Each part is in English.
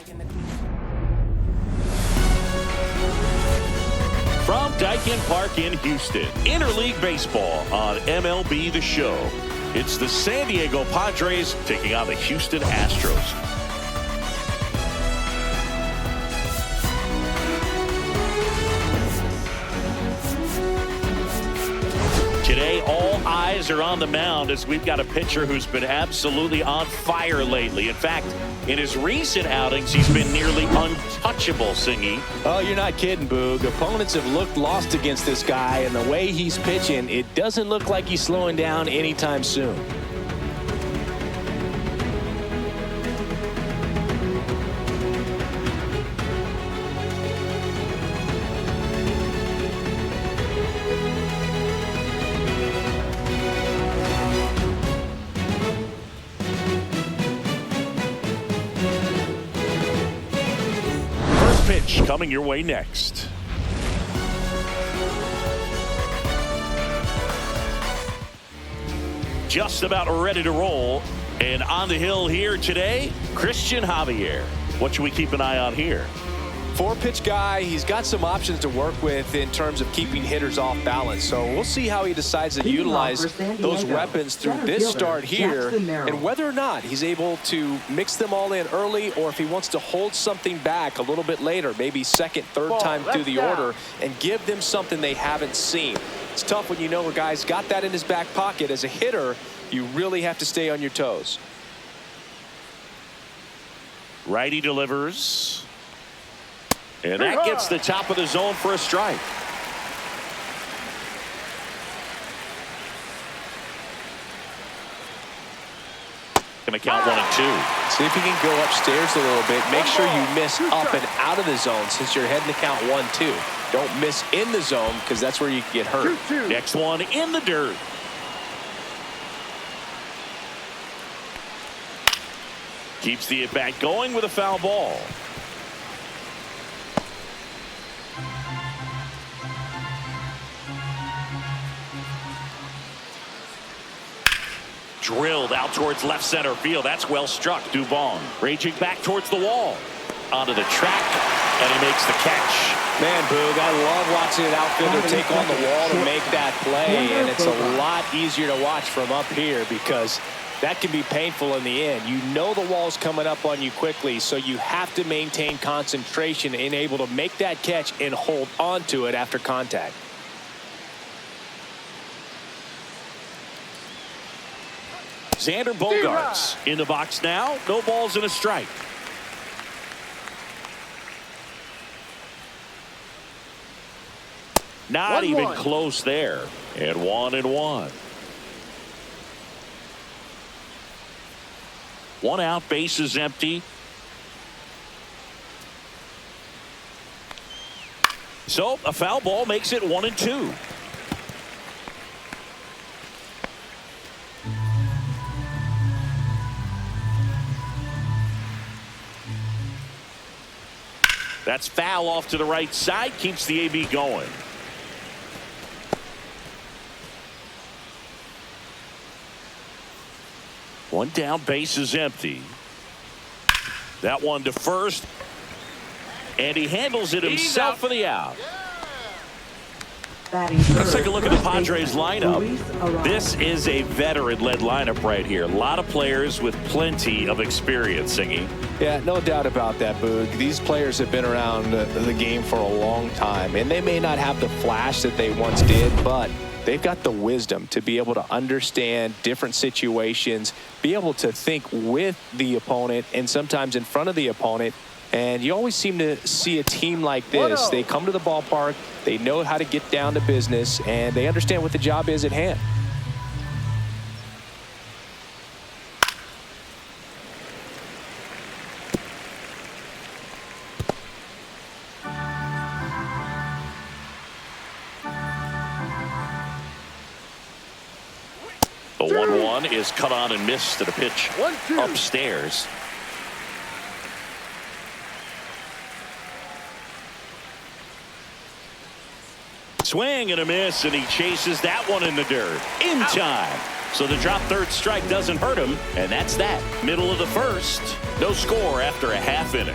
From Daikin Park in Houston, interleague baseball on MLB The Show. It's the San Diego Padres taking on the Houston Astros. Today, all eyes are on the mound as we've got a pitcher who's been absolutely on fire lately. In fact, in his recent outings, he's been nearly untouchable, Singy. Oh, you're not kidding, Boog. Opponents have looked lost against this guy, and the way he's pitching, it doesn't look like he's slowing down anytime soon. Pitch coming your way next. Just about ready to roll. And on the hill here today, Christian Javier. What should we keep an eye on here? Four-pitch guy, he's got some options to work with in terms of keeping hitters off balance. So we'll see how he decides to utilize those weapons through this start here and whether or not he's able to mix them all in early or if he wants to hold something back a little bit later, maybe second, third time through the order and give them something they haven't seen. It's tough when you know a guy's got that in his back pocket. As a hitter, you really have to stay on your toes. Righty delivers. And that gets the top of the zone for a strike. Gonna count 1-2. See if you can go upstairs a little bit. Make sure you miss up and out of the zone since you're heading to count 1-2. Don't miss in the zone because that's where you can get hurt. Next one in the dirt. Keeps the at-bat going with a foul ball. Drilled out towards left center field. That's well struck. Dubon raging back towards the wall. Onto the track, and he makes the catch. Man, Boog, I love watching an outfielder take on the wall to make that play, and it's a lot easier to watch from up here because that can be painful in the end. You know the wall's coming up on you quickly, so you have to maintain concentration and able to make that catch and hold on to it after contact. Xander Bogaerts in the box now. No balls and a strike. Not even close there. And 1-1. One out, base is empty. So a foul ball makes it 1-2. That's foul off to the right side. Keeps the AB going. One down, base is empty. That one to first. And he handles it himself for the out. Let's take a look at the Padres lineup. This is a veteran-led lineup right here. A lot of players with plenty of experience, Singy. Yeah, no doubt about that, Boog. These players have been around the game for a long time, and they may not have the flash that they once did, but they've got the wisdom to be able to understand different situations, be able to think with the opponent and sometimes in front of the opponent. And you always seem to see a team like this. They come to the ballpark, they know how to get down to business, and they understand what the job is at hand. The 1-1 is cut on and missed to the pitch upstairs. Swing and a miss, and he chases that one in the dirt in time. So the drop third strike doesn't hurt him, and that's that. Middle of the first. No score after a half inning.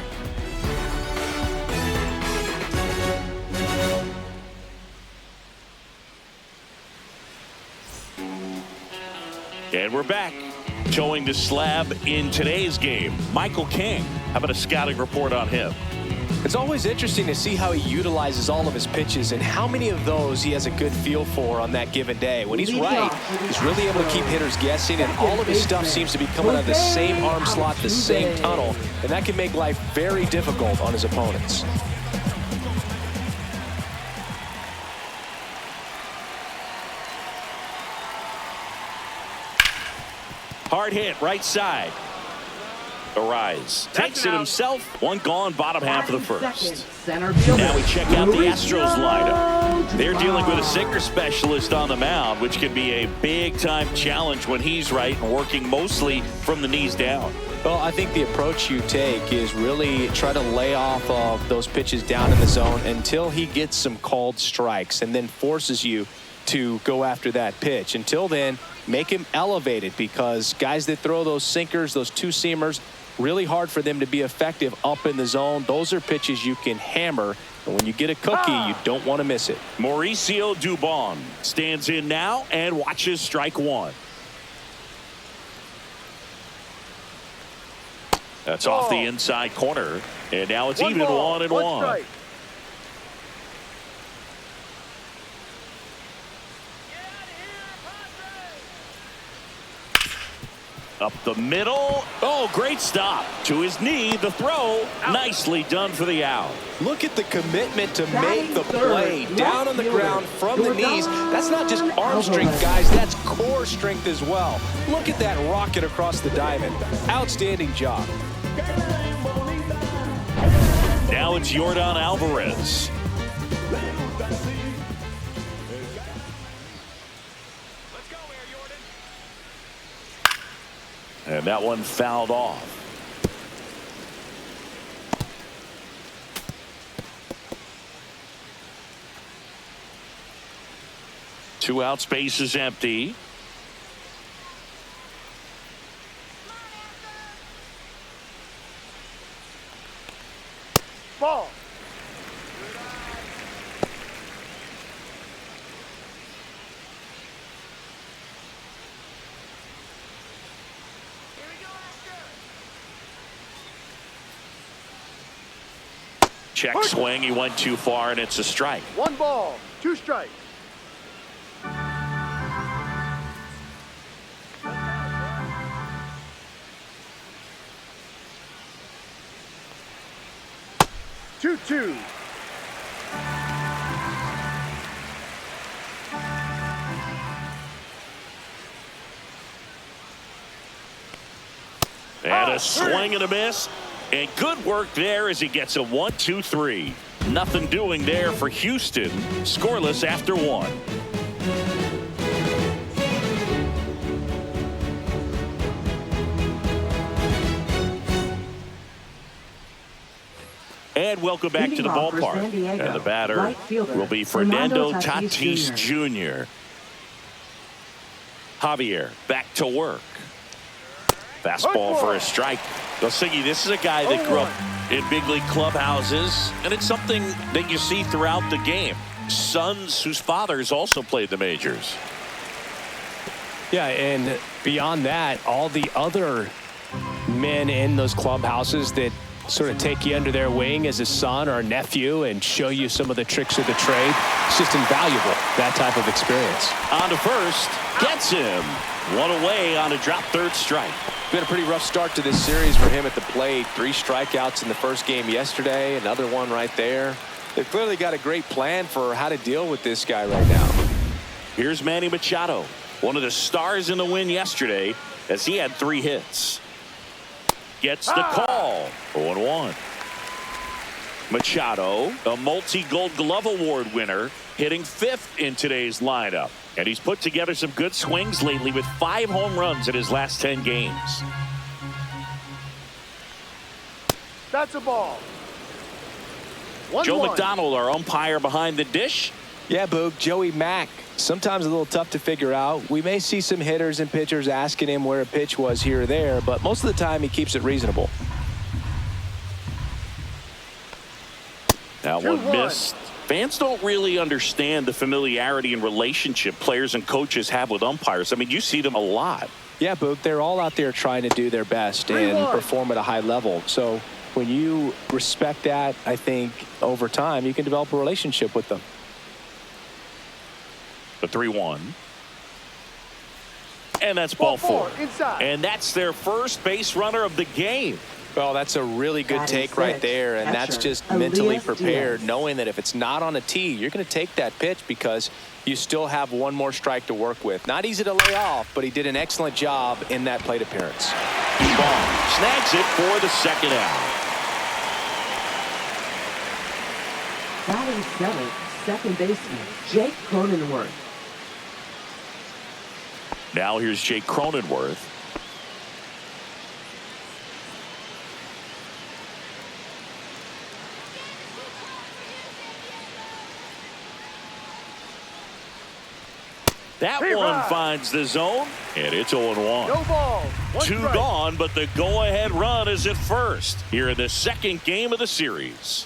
And we're back. Towing the slab in today's game, Michael King. How about a scouting report on him? It's always interesting to see how he utilizes all of his pitches and how many of those he has a good feel for on that given day. When he's right, he's really able to keep hitters guessing, and all of his stuff seems to be coming out of the same arm slot, the same tunnel, and that can make life very difficult on his opponents. Hard hit, right side. Arise. Takes it himself. One gone, bottom half of the first. Now we check out the Astros lineup. They're dealing with a sinker specialist on the mound, which can be a big-time challenge when he's right and working mostly from the knees down. Well, I think the approach you take is really try to lay off of those pitches down in the zone until he gets some called strikes and then forces you to go after that pitch. Until then, make him elevated, because guys that throw those sinkers, those two-seamers, really hard for them to be effective up in the zone. Those are pitches you can hammer, and when you get a cookie, you don't want to miss it. Mauricio Dubon stands in now and watches strike one. That's off the inside corner, and now it's even 1-1. Up the middle. Oh, great stop. To his knee, the throw. Nicely done for the out. Look at the commitment to make the play down on the ground from the knees. That's not just arm strength, guys. That's core strength as well. Look at that rocket across the diamond. Outstanding job. Now it's Yordan Alvarez. And that one fouled off. Two out, space is empty. Ball. Check swing. He went too far, and it's a strike. 1 ball, 2 strikes. Two. And a swing and a miss. And good work there as he gets a 1-2-3. Nothing doing there for Houston. Scoreless after 1. And welcome back to the ballpark. And the batter will be Fernando Tatis Jr. Javier back to work. Fastball for a strike. Siggy, this is a guy that grew up in big league clubhouses, and it's something that you see throughout the game. Sons whose fathers also played the majors. Yeah, and beyond that, all the other men in those clubhouses that sort of take you under their wing as a son or a nephew and show you some of the tricks of the trade. It's just invaluable, that type of experience. On to first, gets him. One away on a drop third strike. Been a pretty rough start to this series for him at the plate. 3 strikeouts in the first game yesterday, another one right there. They've clearly got a great plan for how to deal with this guy right now. Here's Manny Machado, one of the stars in the win yesterday, as he had 3 hits. Gets the call. 0-1. Machado, a multi-Gold Glove Award winner, hitting 5th in today's lineup. And he's put together some good swings lately with 5 home runs in his last 10 games. That's a ball. 1-1. Joe McDonald, our umpire behind the dish. Yeah, Boog, Joey Mack, sometimes a little tough to figure out. We may see some hitters and pitchers asking him where a pitch was here or there, but most of the time he keeps it reasonable. That one missed. Fans don't really understand the familiarity and relationship players and coaches have with umpires. I mean, you see them a lot. Yeah, Boog, they're all out there trying to do their best and perform at a high level. So when you respect that, I think over time you can develop a relationship with them. The 3-1. And that's ball four. Inside. And that's their first base runner of the game. Well, that's a really good take right there, and that's just mentally prepared, knowing that if it's not on a tee, you're going to take that pitch because you still have one more strike to work with. Not easy to lay off, but he did an excellent job in that plate appearance. Ball snags it for the second out. Batting seventh, second baseman Jake Cronenworth. Now here's Jake Cronenworth. That one finds the zone, and it's 0-1. No ball. Two gone, but the go-ahead run is at first here in the second game of the series.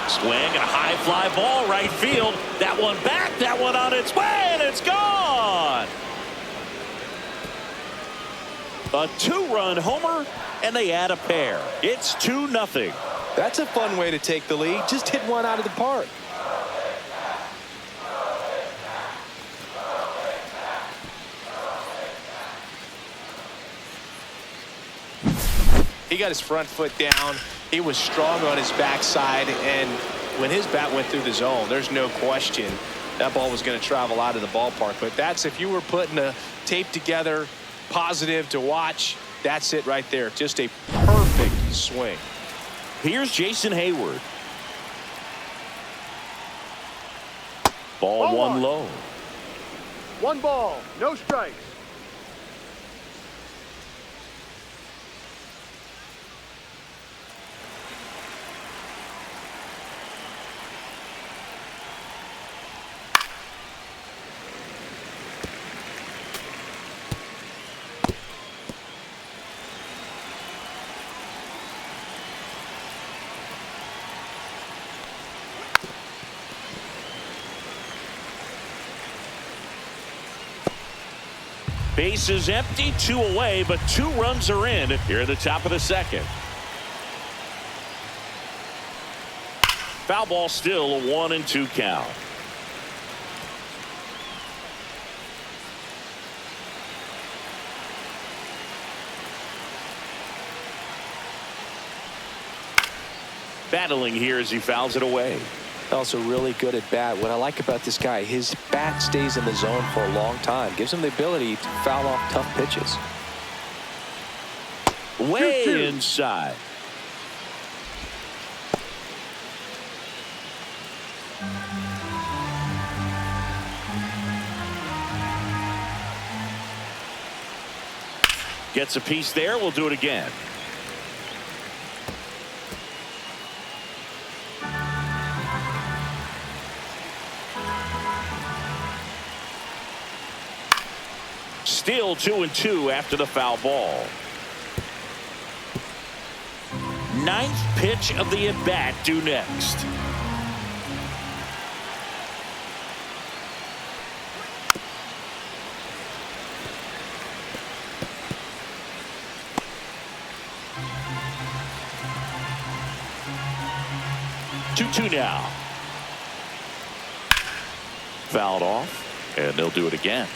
Swing and a high fly ball right field. That one back, that one on its way, and it's gone. A two-run homer, and they add a pair. It's 2-0. That's a fun way to take the lead. Just hit one out of the park. He got his front foot down. He was strong on his backside, and when his bat went through the zone, there's no question that ball was going to travel out of the ballpark. But that's, if you were putting a tape together, positive to watch, that's it right there. Just a perfect swing. Here's Jason Hayward. Ball one low. One ball, no strikes. Base is empty, 2 away, but 2 runs are in here at the top of the second. Foul ball, still a 1-2 count. Battling here as he fouls it away. Also really good at bat. What I like about this guy, his bat stays in the zone for a long time. Gives him the ability to foul off tough pitches. Way inside. Gets a piece there. We'll do it again. Still 2-2 after the foul ball. 9th pitch of the at-bat due next. Two now. Fouled off, and they'll do it again.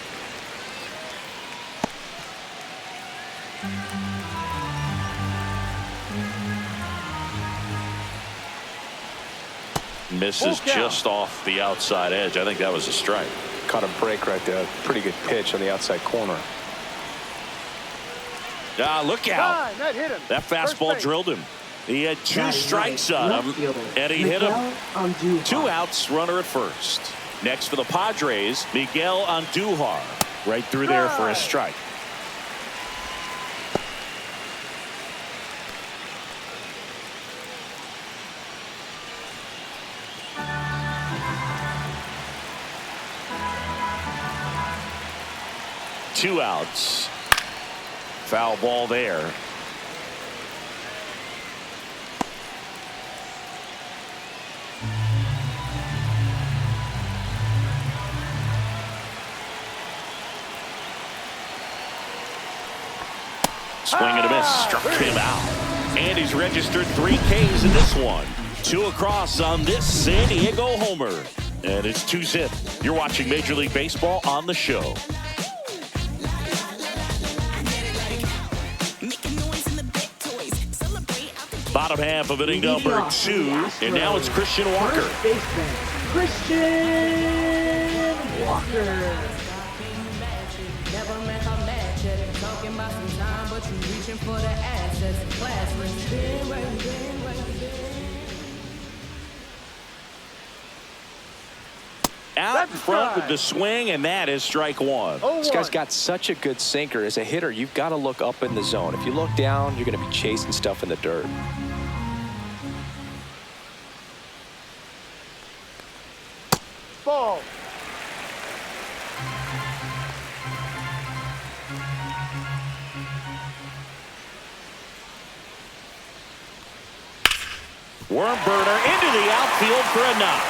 Misses just off the outside edge. I think that was a strike. Caught a break right there. Pretty good pitch on the outside corner. Look out. That hit him. That fastball drilled him. He had 2 strikes on him, and he hit him. 2 outs, runner at first. Next for the Padres, Miguel Andujar. Right through there for a strike. Two outs. Foul ball there. Swing and a miss. Struck him out. And he's registered 3 Ks in this one. 2 across on this San Diego homer. And it's 2-zip. You're watching Major League Baseball on the show. Bottom half of inning number 2. And now it's Christian Walker. First baseman, Christian Walker. Out in front with the swing, and that is strike 1. This guy's got such a good sinker. As a hitter, you've got to look up in the zone. If you look down, you're going to be chasing stuff in the dirt. Ball. Worm burner into the outfield for a knock.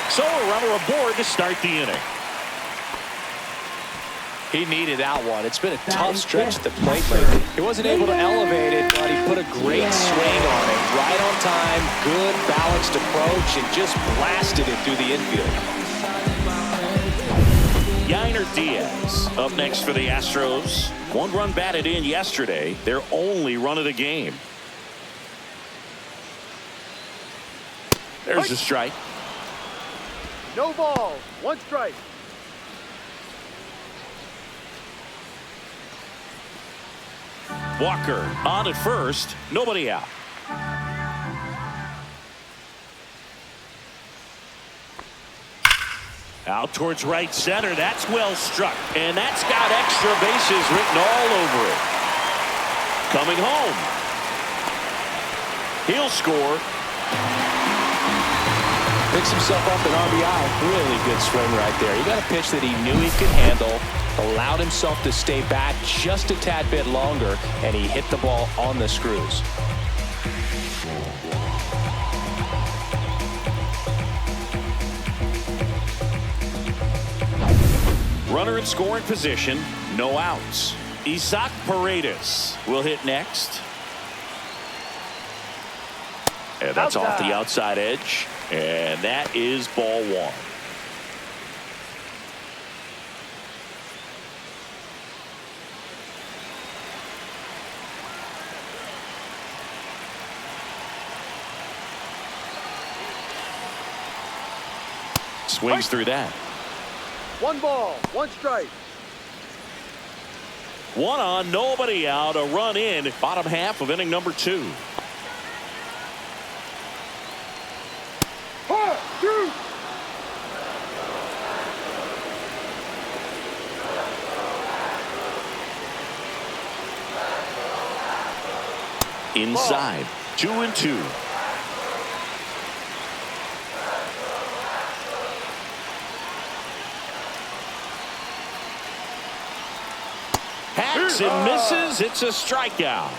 So a runner aboard to start the inning. He needed that one. It's been a tough stretch at the plate lately. He wasn't able to elevate it, but he put a great swing on it. Right on time, good balanced approach, and just blasted it through the infield. Yainer Diaz up next for the Astros. 1 run batted in yesterday. Their only run of the game. There's a strike. No ball. 1 strike. Walker on at first. Nobody out. Out towards right center. That's well struck. And that's got extra bases written all over it. Coming home. He'll score. Picks himself up an RBI. Really good swing right there. You got a pitch that he knew he could handle, allowed himself to stay back just a tad bit longer, and he hit the ball on the screws. Runner in scoring position. No outs. Isaac Paredes will hit next. And that's off the outside edge. And that is ball 1. Swings through that. 1 ball. 1 strike. 1 on, nobody out. A run in. Bottom half of inning number 2. Inside. 2-2. Hacks and misses. It's a strikeout.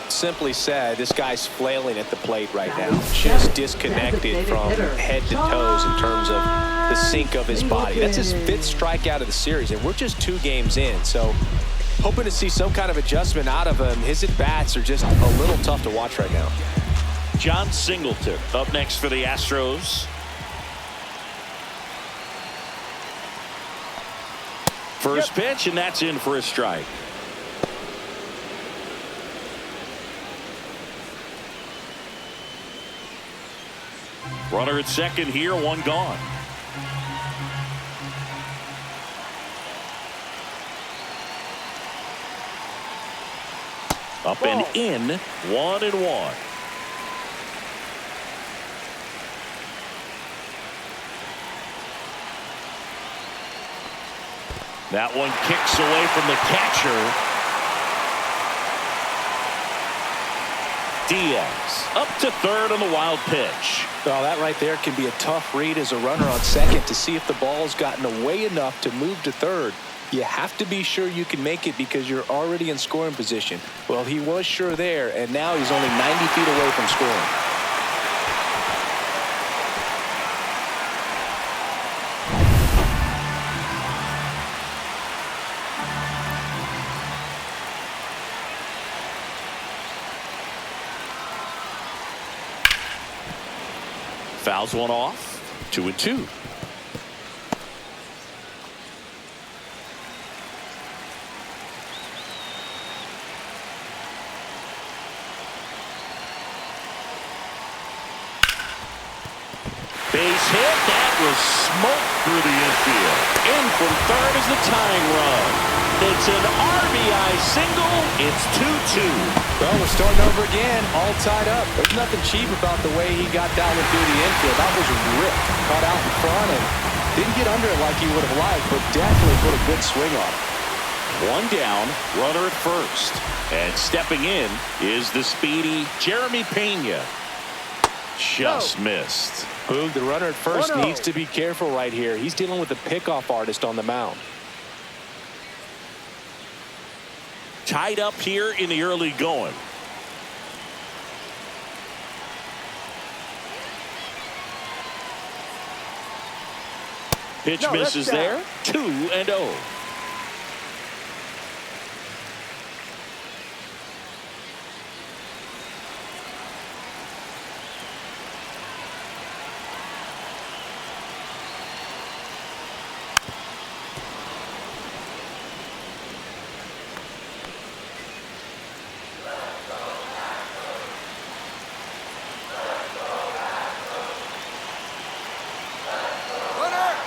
Simply said, this guy's flailing at the plate right now. Just disconnected from head to toes in terms of the sink of his body. That's his 5th strikeout of the series, and we're just 2 games in. So hoping to see some kind of adjustment out of him. His at-bats are just a little tough to watch right now. John Singleton up next for the Astros. First pitch, and that's in for a strike. Runner at second here, 1 gone. Up and in, 1-1. That one kicks away from the catcher. Diaz up to third on the wild pitch. Well, that right there can be a tough read as a runner on second to see if the ball's gotten away enough to move to third. You have to be sure you can make it because you're already in scoring position. Well, he was sure there, and now he's only 90 feet away from scoring. Fouls one off. 2-2. Base hit. That was smoke through the infield. In from third is the tying run. It's an RBI single. It's 2-2. Well, we're starting over again, all tied up. There's nothing cheap about the way he got down and through the infield. That was ripped, caught out in front, and didn't get under it like he would have liked, but definitely put a good swing on it. One down, runner at first. And stepping in is the speedy Jeremy Pena. Just missed. Boog, the runner at first needs to be careful right here. He's dealing with a pickoff artist on the mound. Tied up here in the early going. Pitch misses there. 2-0.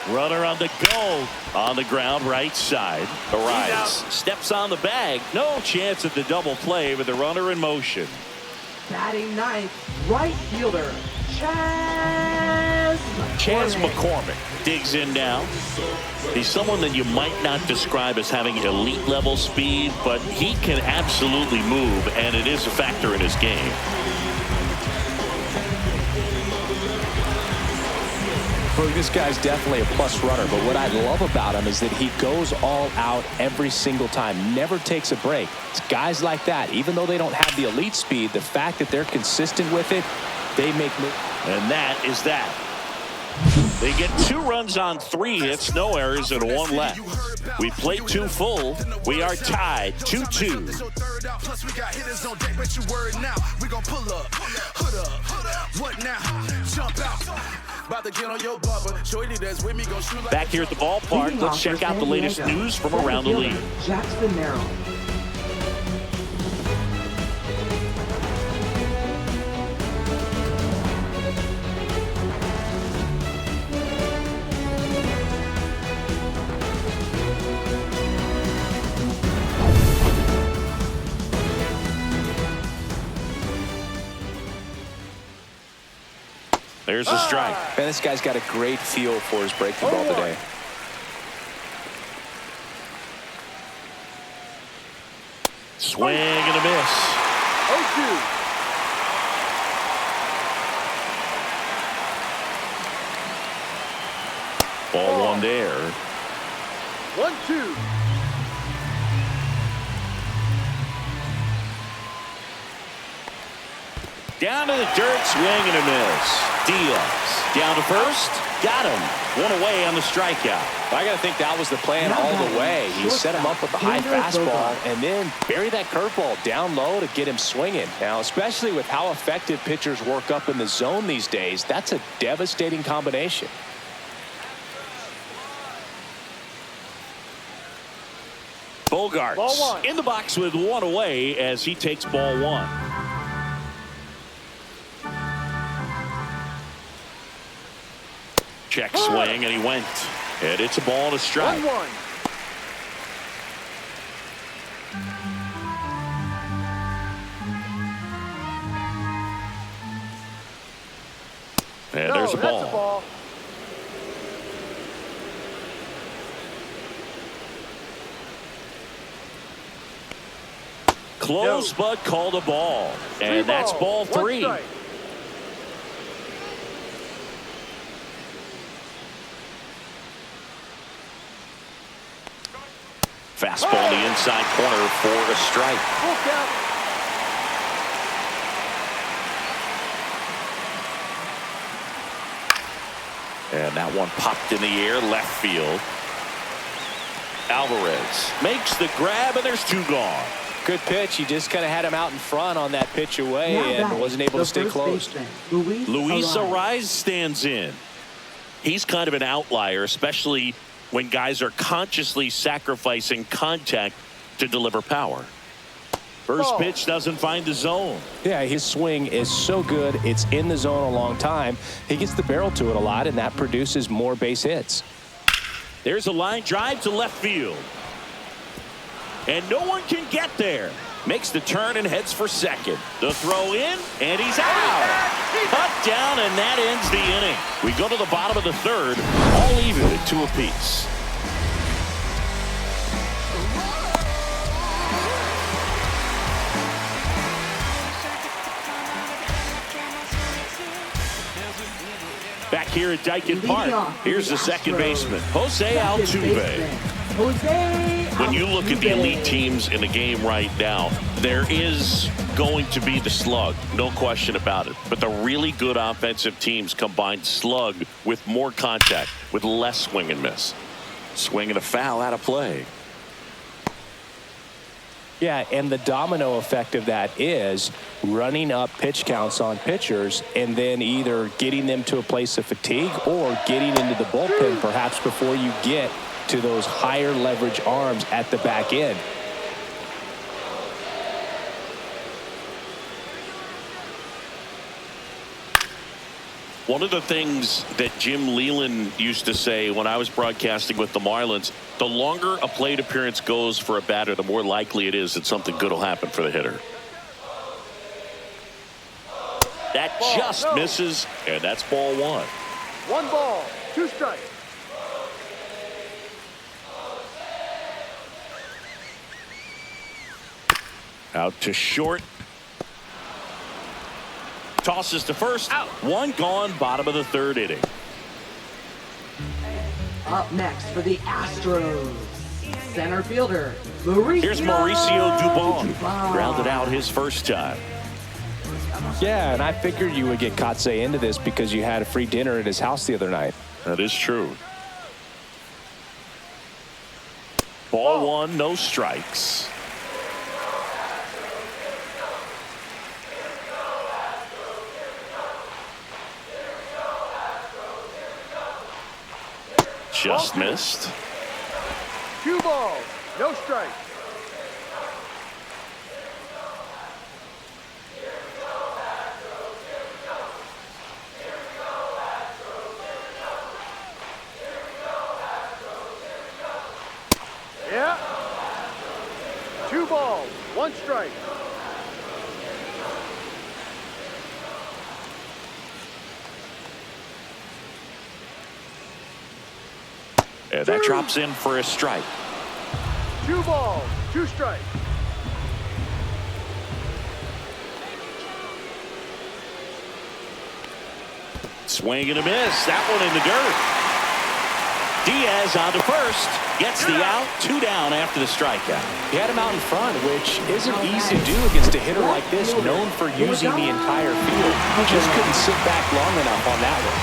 Runner on the go. On the ground, right side. Arias steps on the bag. No chance at the double play with the runner in motion. Batting ninth, right fielder, Chance McCormick digs in now. He's someone that you might not describe as having elite level speed, but he can absolutely move, and it is a factor in his game. This guy's definitely a plus runner, but what I love about him is that he goes all out every single time, never takes a break. It's guys like that, even though they don't have the elite speed, the fact that they're consistent with it, they make moves. And that is that. They get 2 runs on 3 hits, no errors, and 1 left. We played 2 full. We are tied 2-2. Back here at the ballpark, let's check out the latest news from around the league. Jackson Merrill. There's a strike. Man, this guy's got a great feel for his breaking ball today. Swing and a miss. 0-2. Ball 1 there. 1-2. Down to the dirt, swing and a miss. Diaz down to first, got him. 1 away on the strikeout. I got to think that was the plan all the way. He set him up with the high fastball and then bury that curveball down low to get him swinging. Now, especially with how effective pitchers work up in the zone these days, that's a devastating combination. Bogarts in the box with 1 away as he takes ball 1. Check swing, and he went. And it's a ball and a strike. 1-1. And there's a ball. Close, but called a ball. And that's ball 3. Fastball in the inside corner for a strike. And that one popped in the air, left field. Alvarez makes the grab, and there's 2 gone. Good pitch. He just kind of had him out in front on that pitch away and wasn't able to stay close. Luis Arise stands in. He's kind of an outlier, especially when guys are consciously sacrificing contact to deliver power. First pitch doesn't find the zone. Yeah, his swing is so good. It's in the zone a long time. He gets the barrel to it a lot, and that produces more base hits. There's a line drive to left field. And no one can get there. Makes the turn and heads for second. The throw in, and he's out. Cut down, and that ends the inning. We go to the bottom of the third, all even at 2 apiece. Back here at Dyken Park, here's the second baseman, Jose Altuve. When you look at the elite teams in the game right now, there is going to be the slug, no question about it. But the really good offensive teams combine slug with more contact, with less swing and miss. Swing and a foul out of play. Yeah, and the domino effect of that is running up pitch counts on pitchers and then either getting them to a place of fatigue or getting into the bullpen perhaps before you get to those higher leverage arms at the back end. One of the things that Jim Leland used to say when I was broadcasting with the Marlins, the longer a plate appearance goes for a batter, the more likely it is that something good will happen for the hitter. That just misses, and that's ball 1. 1 ball, 2 strikes. Out to short. Tosses to first. Out. 1 gone, bottom of the third inning. Up next for the Astros, center fielder, Mauricio. Here's Mauricio Dubon. Grounded out his first time. Yeah, and I figured you would get Kotze into this because you had a free dinner at his house the other night. That is true. Ball 1, no strikes. Just missed. 2 balls, no strikes. Yeah. 2 balls, 1 strike. And that drops in for a strike. 2 balls, 2 strikes. Swing and a miss. That one in the dirt. Diaz on to first. Gets the out. 2 down after the strikeout. He had him out in front, which isn't easy to do against a hitter like this, known for using the entire field. Just couldn't sit back long enough on that one.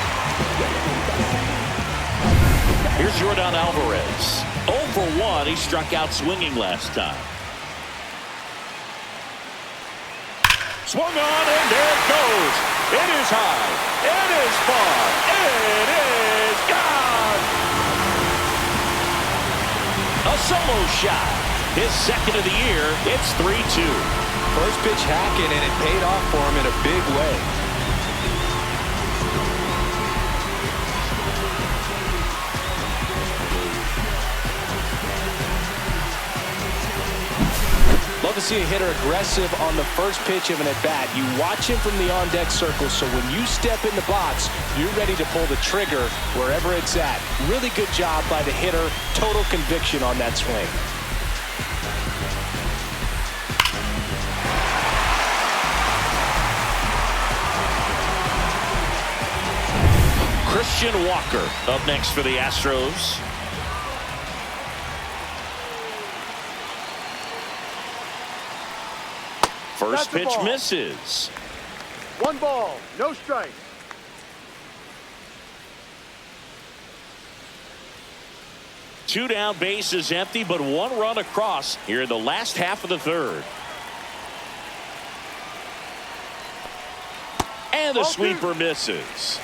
Here's Jordan Alvarez. 0 for 1. He struck out swinging last time. Swung on, and there it goes. It is high. It is far. It is gone. A solo shot. His second of the year. It's 3-2. First pitch hacking, and it paid off for him in a big way. Love to see a hitter aggressive on the first pitch of an at-bat. You watch him from the on-deck circle, so when you step in the box, you're ready to pull the trigger wherever it's at. Really good job by the hitter. Total conviction on that swing. Christian Walker up next for the Astros. First pitch misses. 1 ball, no strike. Two down, bases empty, but one run across here in the last half of the third. And the sweeper misses.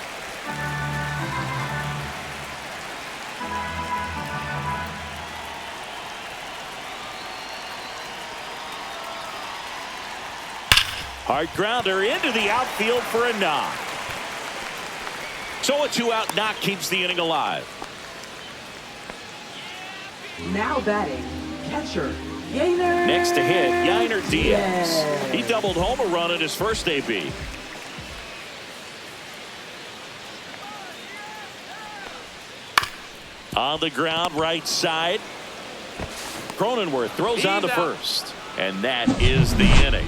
Hard grounder into the outfield for a knock. So a two-out knock keeps the inning alive. Now batting, catcher, Yainer. Next to hit, Yainer Diaz. He doubled home a run at his first AB. On the ground, right side. Cronenworth throws on to first. And that is the inning.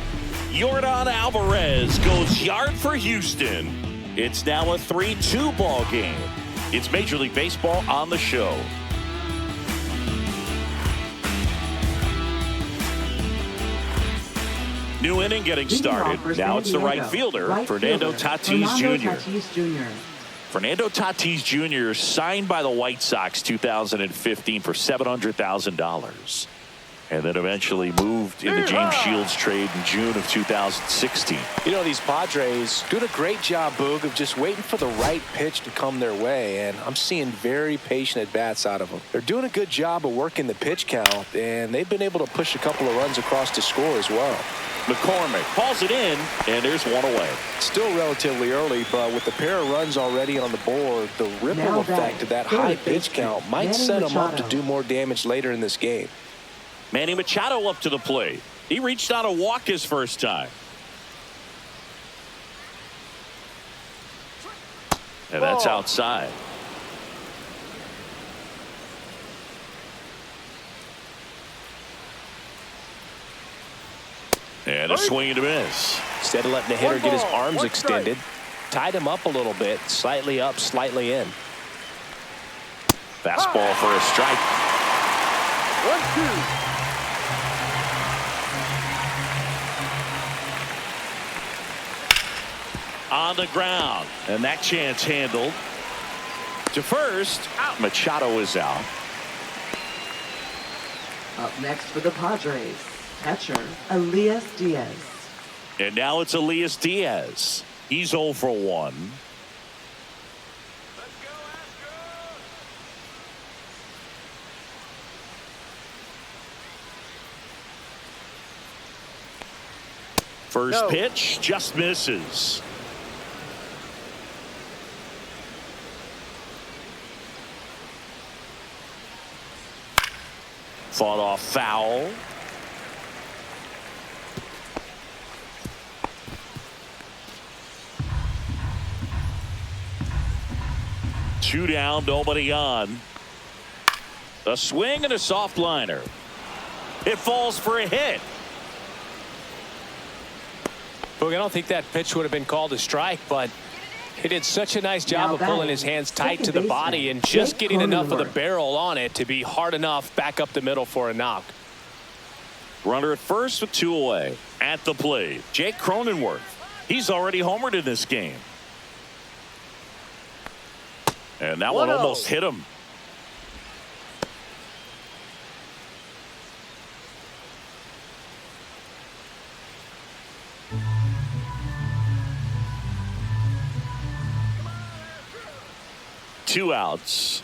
Yordan Alvarez goes yard for Houston. It's now a 3-2 ball game. It's Major League Baseball on the show. New inning getting started. Now it's the right fielder, Fernando Tatis Jr. Fernando Tatis Jr. signed by the White Sox 2015 for $700,000. And then eventually moved in the James Shields trade in June of 2016. You know, these Padres doing a great job, Boog, of just waiting for the right pitch to come their way. And I'm seeing very patient at-bats out of them. They're doing a good job of working the pitch count, and they've been able to push a couple of runs across to score as well. McCormick hauls it in, and there's one away. Still relatively early, but with the pair of runs already on the board, the ripple effect of that high pitch count might set them up to do more damage later in this game. Manny Machado up to the plate. He reached on a walk his first time. And that's outside. And a swing and a miss. Instead of letting the hitter get his arms extended, tied him up a little bit, slightly up, slightly in. Fastball for a strike. 1-2. On the ground, and that chance handled. To first, Machado is out. Up next for the Padres, catcher, Elias Diaz. And now it's Elias Diaz. He's 0 for 1. First pitch just misses. Fought off foul. Two down, nobody on. A swing and a soft liner. It falls for a hit. Boog, I don't think that pitch would have been called a strike, but he did such a nice job of pulling his hands tight to the body and just getting enough of the barrel on it to be hard enough back up the middle for a knock. Runner at first with 2 away. At the plate, Jake Cronenworth. He's already homered in this game. And that one almost hit him. Two outs.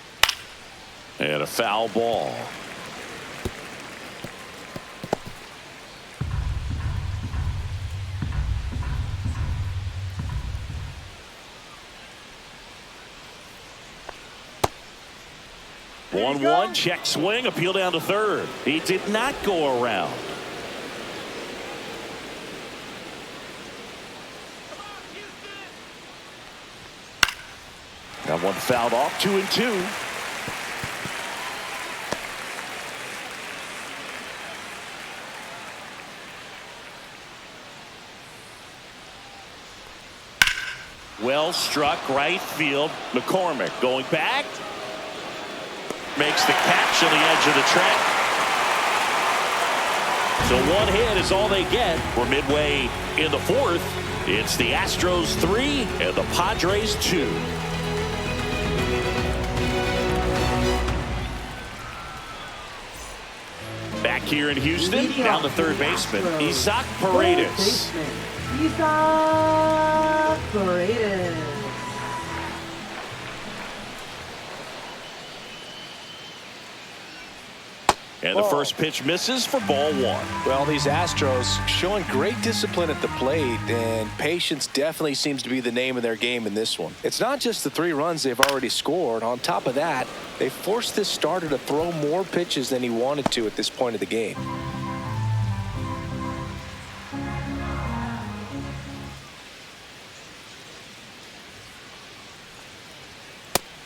And a foul ball. One check swing, appeal down to third. He did not go around. That one fouled off, 2-2. Well struck right field. McCormick going back. Makes the catch on the edge of the track. So one hit is all they get. We're midway in the fourth. It's the Astros 3 and the Padres 2. here in Houston. Down the third baseman, Isaac Paredes. Isaac Paredes. And the first pitch misses for ball one. Well, these Astros showing great discipline at the plate, and patience definitely seems to be the name of their game in this one. It's not just the 3 runs they've already scored. On top of that, they forced this starter to throw more pitches than he wanted to at this point of the game.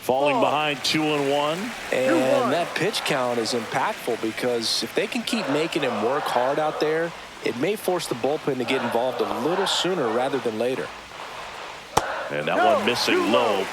Falling behind 2-1. And that pitch count is impactful because if they can keep making him work hard out there, it may force the bullpen to get involved a little sooner rather than later. And that one missing low.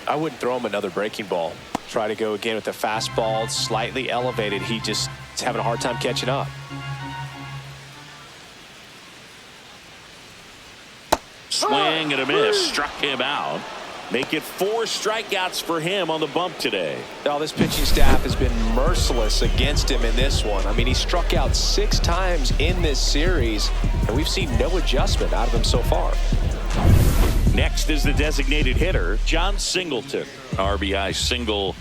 I wouldn't throw him another breaking ball. Try to go again with the fastball, slightly elevated. He just is having a hard time catching up. Swing and a miss. Struck him out. Make it 4 strikeouts for him on the bump today. Now, this pitching staff has been merciless against him in this one. I mean, he struck out 6 times in this series, and we've seen no adjustment out of him so far. Next is the designated hitter, John Singleton. RBI single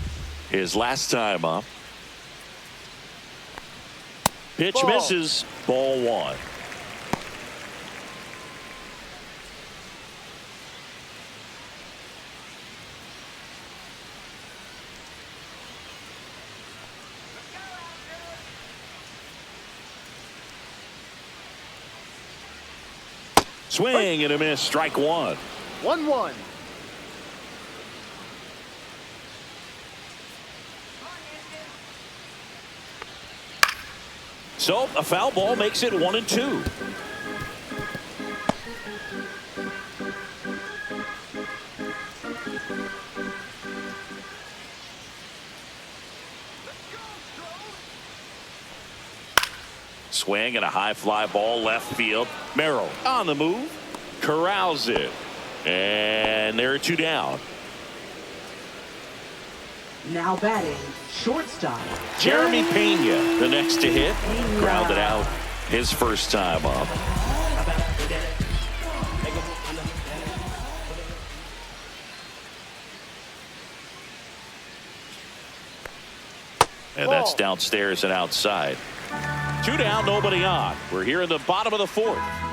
his last time up. Pitch misses. Ball one. Swing and a miss. Strike one. 1-1. So a foul ball makes it 1-2. Swing and a high fly ball left field. Merrill on the move. Corrals it. And there are 2 down. Now batting, shortstop. Jeremy Pena, the next to hit. Grounded out his first time up. And that's downstairs and outside. 2 down, nobody on. We're here in the bottom of the 4th.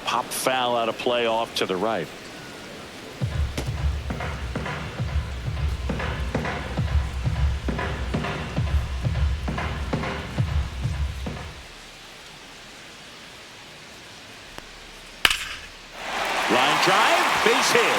Pop foul out of play off to the right. Line drive, base hit.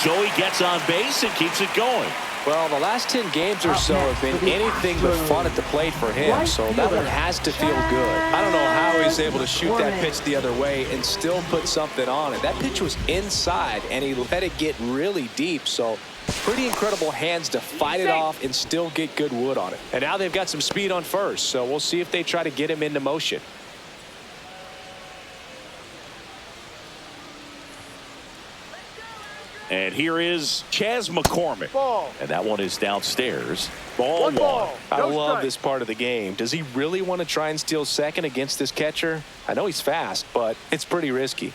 Joey gets on base and keeps it going. Well, the last 10 games or so have been anything but fun at the plate for him, so that one has to feel good. I don't know how he's able to shoot that pitch the other way and still put something on it. That pitch was inside, and he let it get really deep, so pretty incredible hands to fight it off and still get good wood on it. And now they've got some speed on first, so we'll see if they try to get him into motion. And here is Chas McCormick. Ball. And that one is downstairs. Ball one. I No love strike. this part of the game. Does he really want to try and steal second against this catcher? I know he's fast, but it's pretty risky.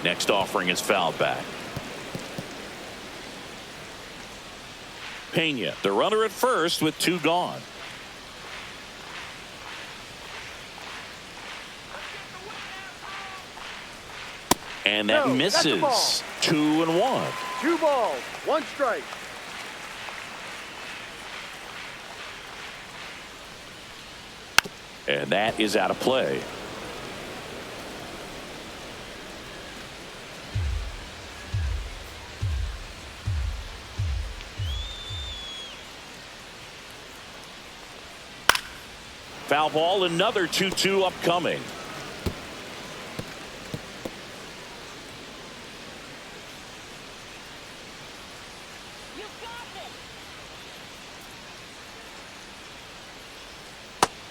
Next offering is fouled back. Pena, the runner at first with 2 gone. And that misses. 2-1. 2 balls, 1 strike. And that is out of play. Foul ball, another 2-2 upcoming.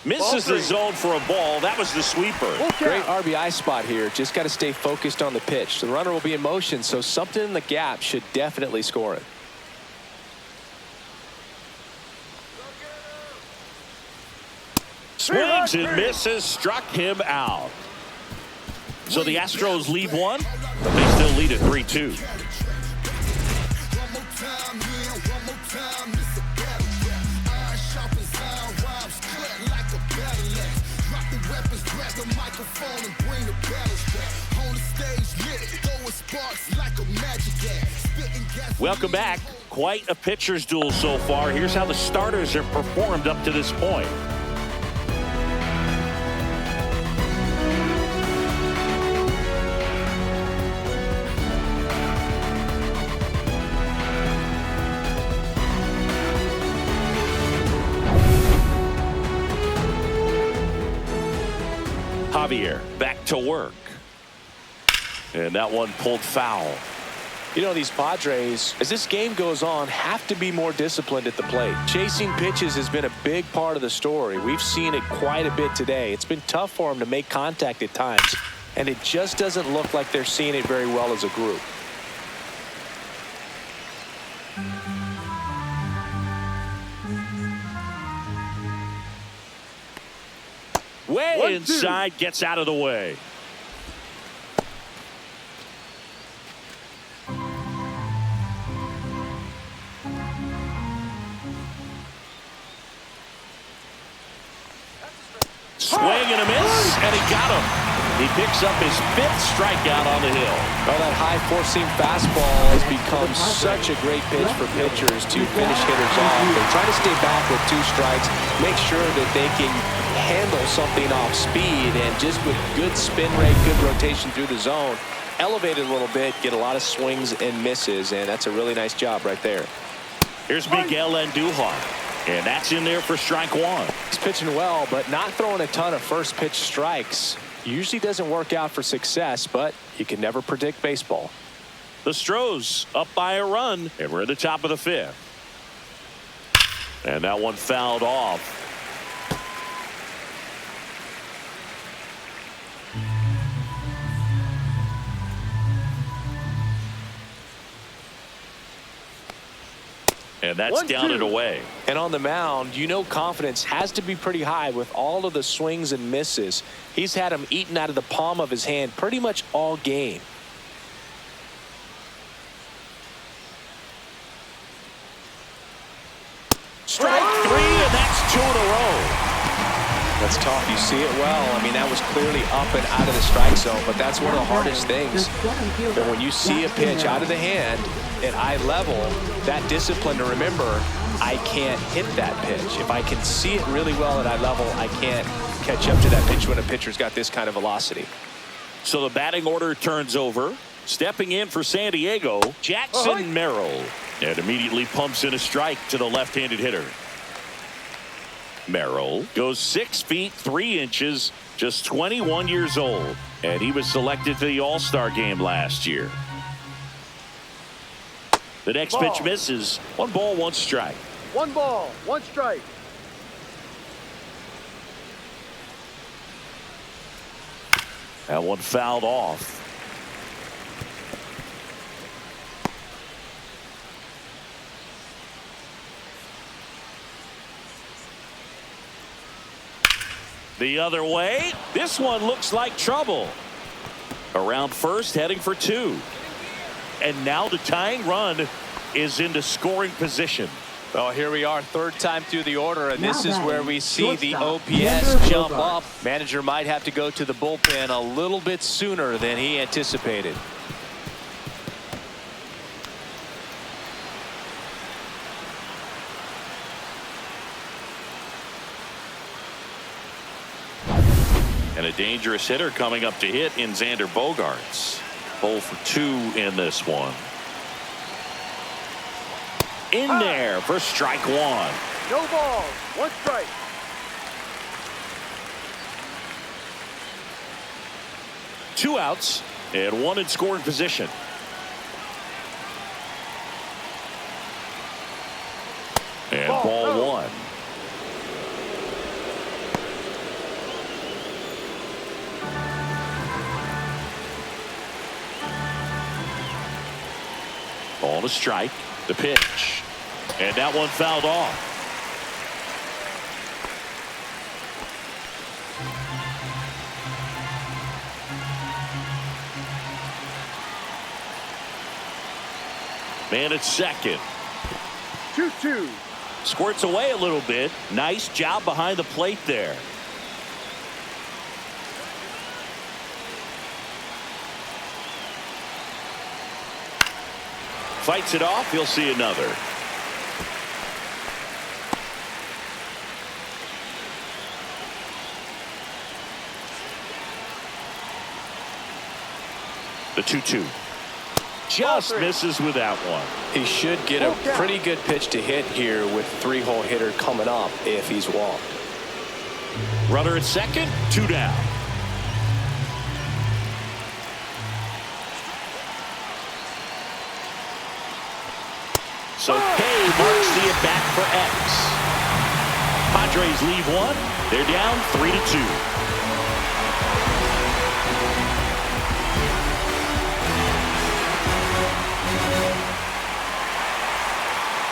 Misses the zone for a ball. That was the sweeper. Great RBI spot here. Just got to stay focused on the pitch. The runner will be in motion, so something in the gap should definitely score it. Swings and misses, struck him out. So the Astros lead one, but they still lead at 3-2. Welcome back. Quite a pitcher's duel so far. Here's how the starters have performed up to this point. Javier back to work. And that one pulled foul. You know, these Padres, as this game goes on, have to be more disciplined at the plate. Chasing pitches has been a big part of the story. We've seen it quite a bit today. It's been tough for them to make contact at times, and it just doesn't look like they're seeing it very well as a group. Way inside, gets out of the way. Swing and a miss, and he got him. He picks up his 5th strikeout on the hill. Oh, that high four-seam fastball has become such a great pitch for pitchers to finish hitters off. They're trying to stay back with 2 strikes, make sure that they can handle something off speed, and just with good spin rate, good rotation through the zone, elevate it a little bit, get a lot of swings and misses, and that's a really nice job right there. Here's Miguel Andujar, and that's in there for strike 1. He's pitching well, but not throwing a ton of first pitch strikes. Usually doesn't work out for success, but you can never predict baseball. The Astros up by a run, and we're at the top of the 5th. And that one fouled off. And that's down and away. And on the mound, you know confidence has to be pretty high with all of the swings and misses. He's had them eaten out of the palm of his hand pretty much all game. Strike 3, and that's 2 in a row. That's tough. You see it well. I mean, that was clearly up and out of the strike zone, but that's one of the hardest things. That when you see a pitch out of the hand at eye level, that discipline to remember, I can't hit that pitch. If I can see it really well at eye level, I can't catch up to that pitch when a pitcher's got this kind of velocity. So the batting order turns over. Stepping in for San Diego, Jackson Merrill. And immediately pumps in a strike to the left-handed hitter. Merrill goes 6 feet 3 inches, just 21 years old, and he was selected to the All-Star game last year. The next pitch misses. 1 ball, 1 strike. 1 ball, 1 strike. That one fouled off. The other way. This one looks like trouble. Around first, heading for 2. And now the tying run is into scoring position. Well, here we are, 3rd time through the order, and this is where we see the OPS jump up. Manager might have to go to the bullpen a little bit sooner than he anticipated. And a dangerous hitter coming up to hit in Xander Bogaerts. 0 for 2 in this one. In there for strike 1. No balls, 1 strike. Two outs and 1 in scoring position. And ball 1. Ball to strike. The pitch. And that one fouled off. Man at second. 2-2. Squirts away a little bit. Nice job behind the plate there. Fights it off. He'll see another. The 2-2. Just misses with that one. He should get a pretty good pitch to hit here with 3-hole hitter coming up if he's walked. Runner at second, 2 down. So K marks the at-bat for X. Padres leave one. They're down 3-2.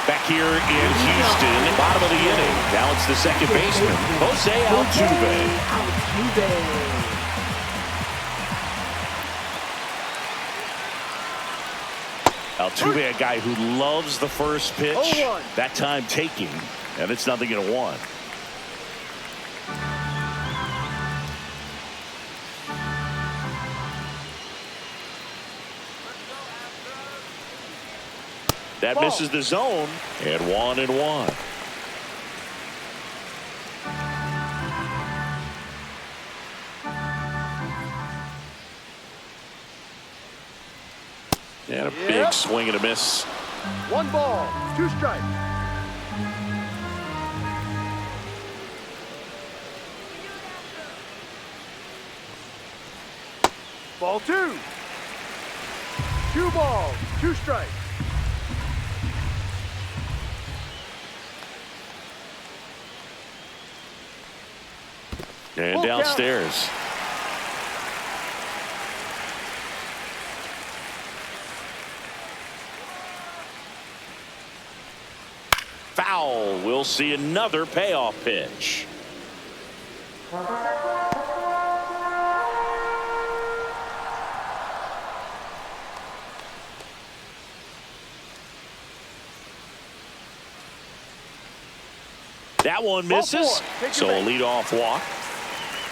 Back here in Houston, bottom of the inning. Now it's the second baseman, Jose Altuve. Altuve, a guy who loves the first pitch. 0-1. That time taking, and it's 0-1. That misses the zone, and 1-1. And a big swing and a miss. 1 ball, 2 strikes. Ball 2. 2 balls, 2 strikes. And downstairs. Foul. We'll see another payoff pitch. That one misses. So a leadoff walk.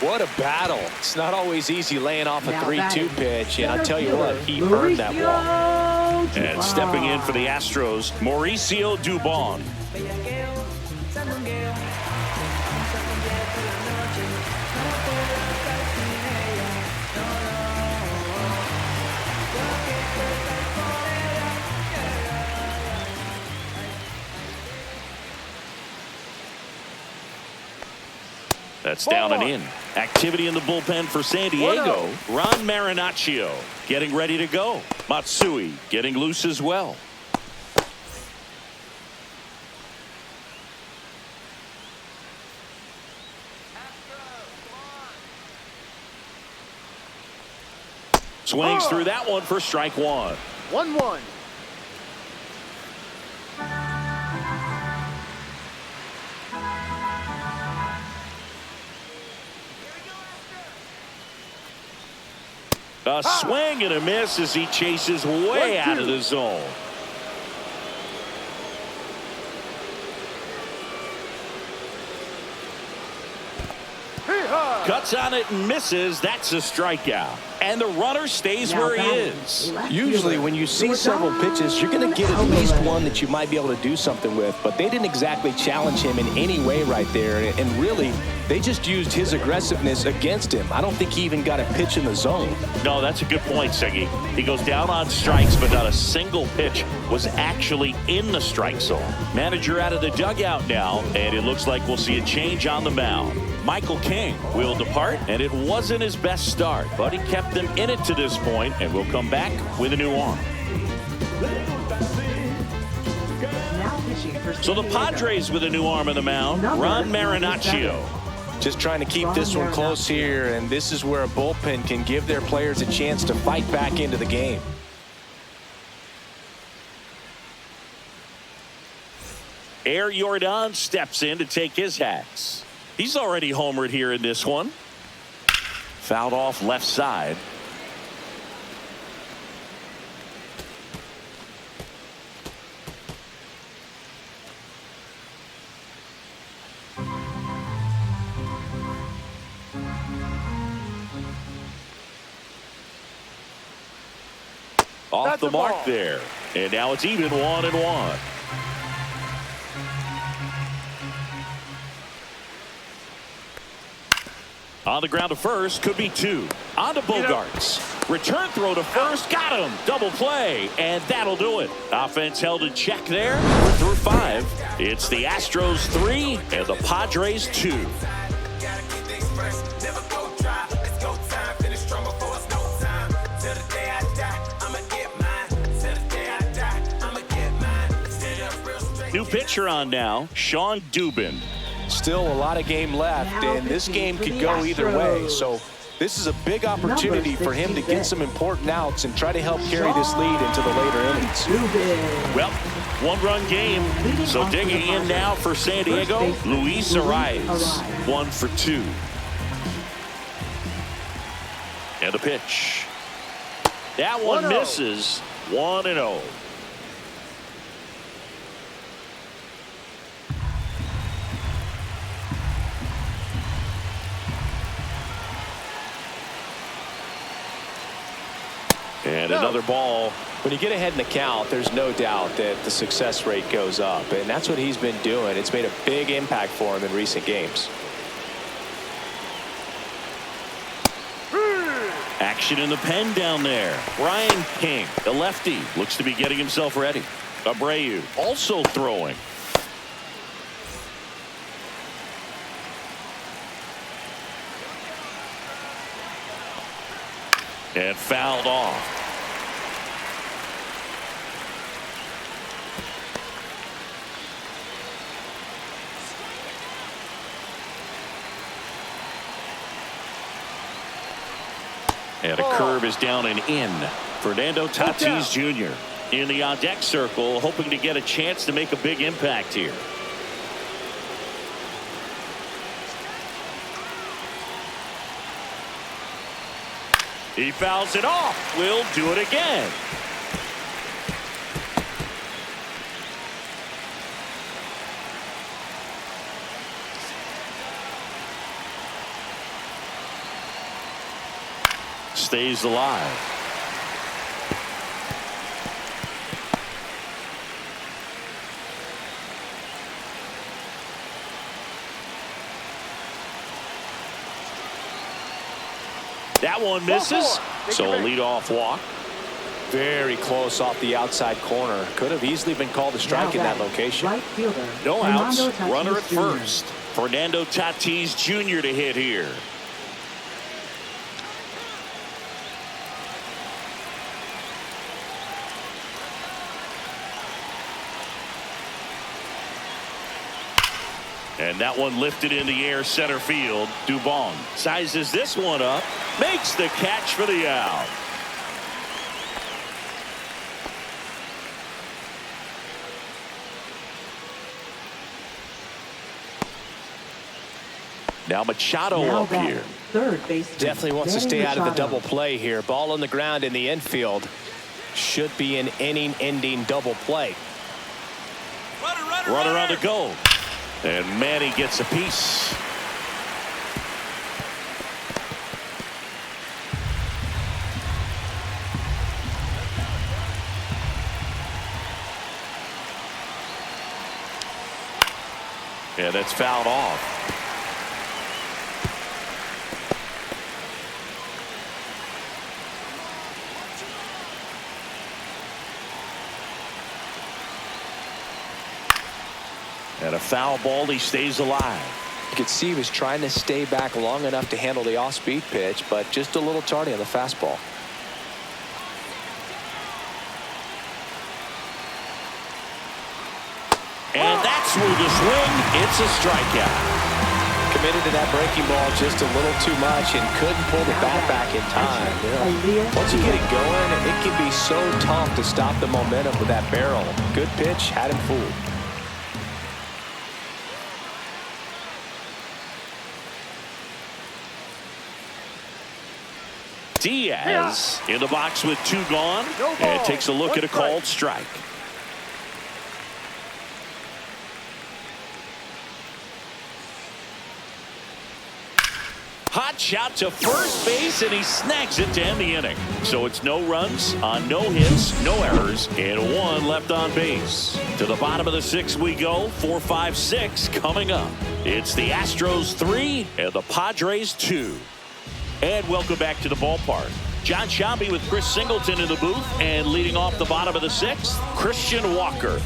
What a battle. It's not always easy laying off a 3-2 pitch, and I tell you what, he earned that walk. And stepping in for the Astros, Mauricio Dubon. That's down and in. Activity in the bullpen for San Diego. Ron Marinaccio getting ready to go. Matsui getting loose as well. Swings through that one for strike 1. 1-1. A swing and a miss as he chases way out of the zone. Cuts on it and misses. That's a strikeout. And the runner stays where he is. Usually when you see several pitches, you're going to get at least one that you might be able to do something with. But they didn't exactly challenge him in any way right there. And really, they just used his aggressiveness against him. I don't think he even got a pitch in the zone. No, that's a good point, Seggy. He goes down on strikes, but not a single pitch was actually in the strike zone. Manager out of the dugout now, and it looks like we'll see a change on the mound. Michael King will depart, and it wasn't his best start, but he kept them in it to this point, and will come back with a new arm. So the Padres with a new arm on the mound, Ron Marinaccio. Just trying to keep this one close here, and this is where a bullpen can give their players a chance to fight back into the game. Jordan steps in to take his hats. He's already homered here in this one. Fouled off left side. Off That's the a mark ball. there. And now it's even 1-1. On the ground to first, could be 2. On to Bogarts. Return throw to first, got him. Double play, and that'll do it. Offense held in check there. We're through 5. It's the Astros 3 and the Padres 2. New pitcher on now, Sean Dubin. Still a lot of game left, and this game could go either way. So this is a big opportunity for him to get some important outs and try to help carry this lead into the later innings. Well, one-run game. So digging in now for San Diego, Luis Arias. 1 for 2. And the pitch. That one 1-0. misses. 1-0. And another ball. When you get ahead in the count, there's no doubt that the success rate goes up, and that's what he's been doing. It's made a big impact for him in recent games. Action in the pen down there. Brian King, the lefty, looks to be getting himself ready. Abreu also throwing. And fouled off. And a curve is down and in. Fernando Tatis Jr. in the on-deck circle, hoping to get a chance to make a big impact here. He fouls it off. Will do it again. Stays alive. That one misses. So a leadoff walk. Very close off the outside corner. Could have easily been called a strike in that location. Right fielder, No outs. Fernando Tatis Runner at Jr. first. Fernando Tatis Jr. to hit here. And that one lifted in the air center field. Dubon sizes this one up. Makes the catch for the out. Now Machado Now up batting, here. Third baseman. Definitely wants to Manny stay out of the Machado. double play here. Ball on the ground in the infield. Should be an inning-ending double play. Runner on the go. And Manny gets a piece. Yeah, that's fouled off. And a foul ball, he stays alive. You could see he was trying to stay back long enough to handle the off-speed pitch, but just a little tardy on the fastball. And that's through the swing. It's a strikeout. Committed to that breaking ball just a little too much and couldn't pull the bat back in time. Once you get it going, it can be so tough to stop the momentum with that barrel. Good pitch, had him fooled. Diaz in the box with 2 gone. No ball. And takes a look 1 at a strike. called strike. Hot shot to first base, and he snags it to end the inning. So it's no runs on no hits, no errors, and 1 left on base. To the bottom of the 6th we go. 4, 5, 6 coming up. It's the Astros 3 and the Padres 2. And welcome back to the ballpark. John Shambi with Chris Singleton in the booth, and leading off the bottom of the 6th, Christian Walker.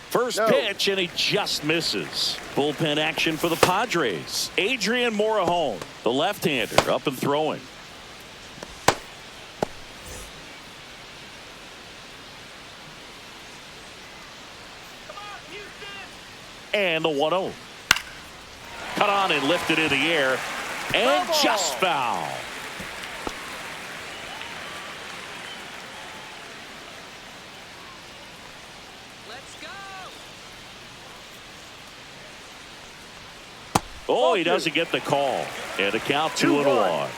First pitch, and he just misses. Bullpen action for the Padres. Adrian Morejon, the left-hander, up and throwing. And the 1-0. Cut on and lifted in the air, and just foul. Oh, he doesn't get the call. And a count 2-1.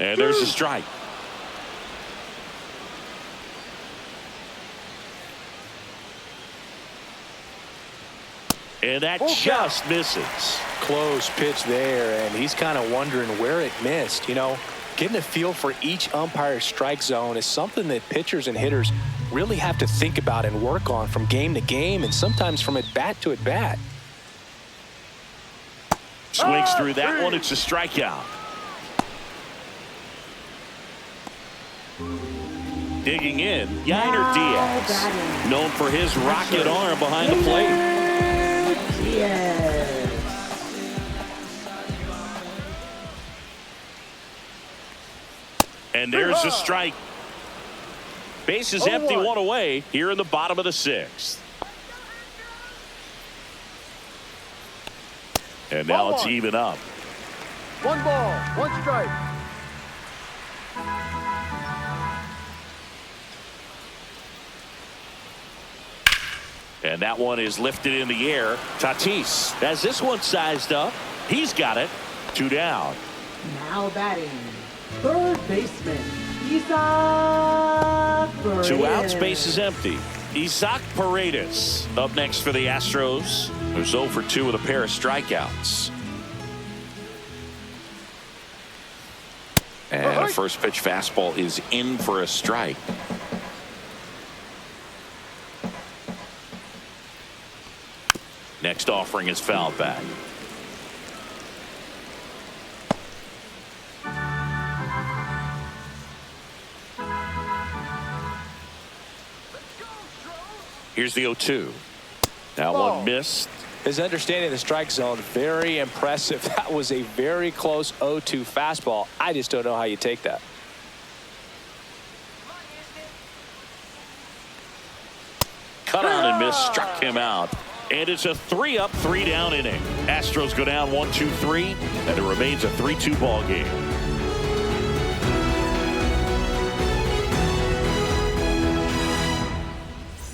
And there's a strike. And that just misses. Close pitch there, and he's kind of wondering where it missed. You know, getting a feel for each umpire's strike zone is something that pitchers and hitters really have to think about and work on from game to game, and sometimes from at bat to at bat. Swings through that one. It's a strikeout. Digging in, Gunnar Diaz, known for his rocket arm behind the plate. And there's a strike. Base is empty, 1 away here in the bottom of the 6th. And now it's even up. 1 ball, 1 strike. And that one is lifted in the air. Tatis has this one sized up. He's got it. 2 down. Now batting, third baseman, Isaac Paredes. 2 outs, base is empty. Isaac Paredes up next for the Astros, who's 0 for 2 with a pair of strikeouts. And a first pitch fastball is in for a strike. Next offering is fouled back. Here's the 0-2. That one missed. His understanding of the strike zone, very impressive. That was a very close 0-2 fastball. I just don't know how you take that. Cut on and miss, struck him out. And it's a 3-up, 3-down inning. Astros go down 1-2-3, and it remains a 3-2 ball game.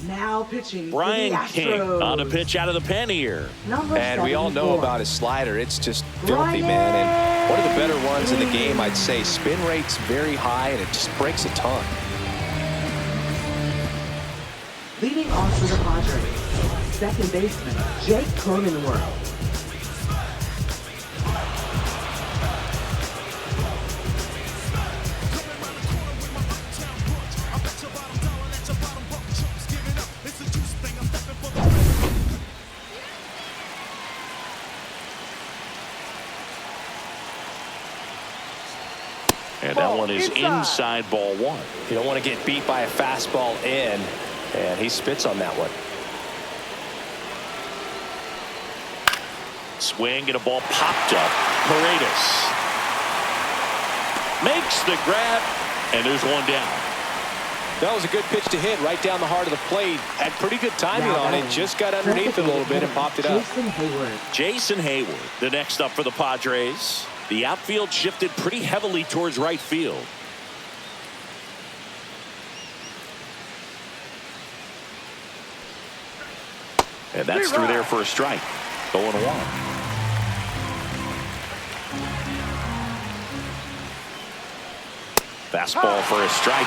Now pitching, Brian King on a pitch out of the pen here. And we all know about his slider. It's just filthy, man. And one of the better ones in the game, I'd say. Spin rate's very high, and it just breaks a ton. Leading off for the Padres, second baseman, Jake Cronenworth. And that one is inside ball 1. You don't want to get beat by a fastball in, and he spits on that one. Swing and a ball popped up. Paredes makes the grab, and there's one down. That was a good pitch to hit right down the heart of the plate. Had pretty good timing on it. Just got underneath it a little bit and popped it up. Jason Hayward, the next up for the Padres. The outfield shifted pretty heavily towards right field. And that's through there for a strike. 0-1. Fastball for a strike.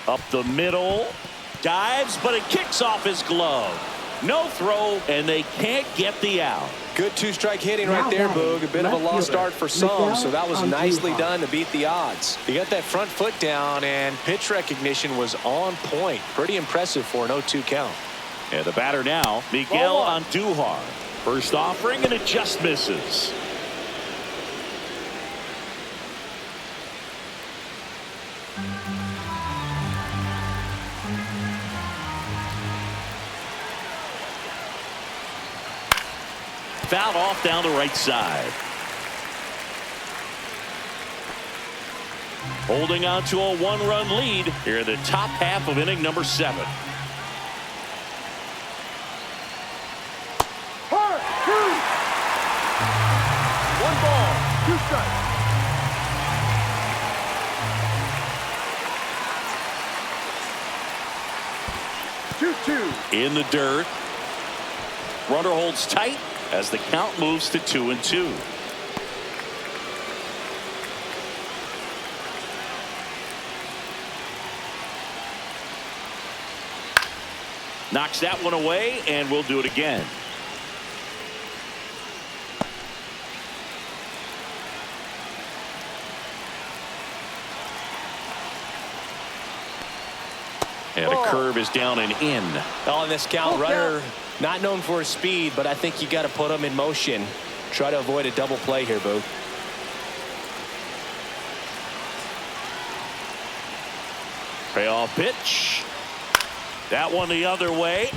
Up the middle. Dives, but it kicks off his glove. No throw, and they can't get the out. Good two-strike hitting right there, Boog. A bit of a lost start for some, so that was nicely done to beat the odds. He got that front foot down, and pitch recognition was on point. Pretty impressive for an 0-2 count. And the batter now, Miguel Andujar. First offering, and it just misses. Fouled off down the right side. Holding on to a one-run lead here in the top half of inning number 7. Hard, 2 strikes. 1 ball, 2 strikes. 2-2. In the dirt. Runner holds tight as the count moves to 2-2. Knocks that one away, and we'll do it again. And a curve is down and in. On this count, runner not known for his speed, but I think you got to put him in motion. Try to avoid a double play here, Boog. Payoff pitch. That one the other way.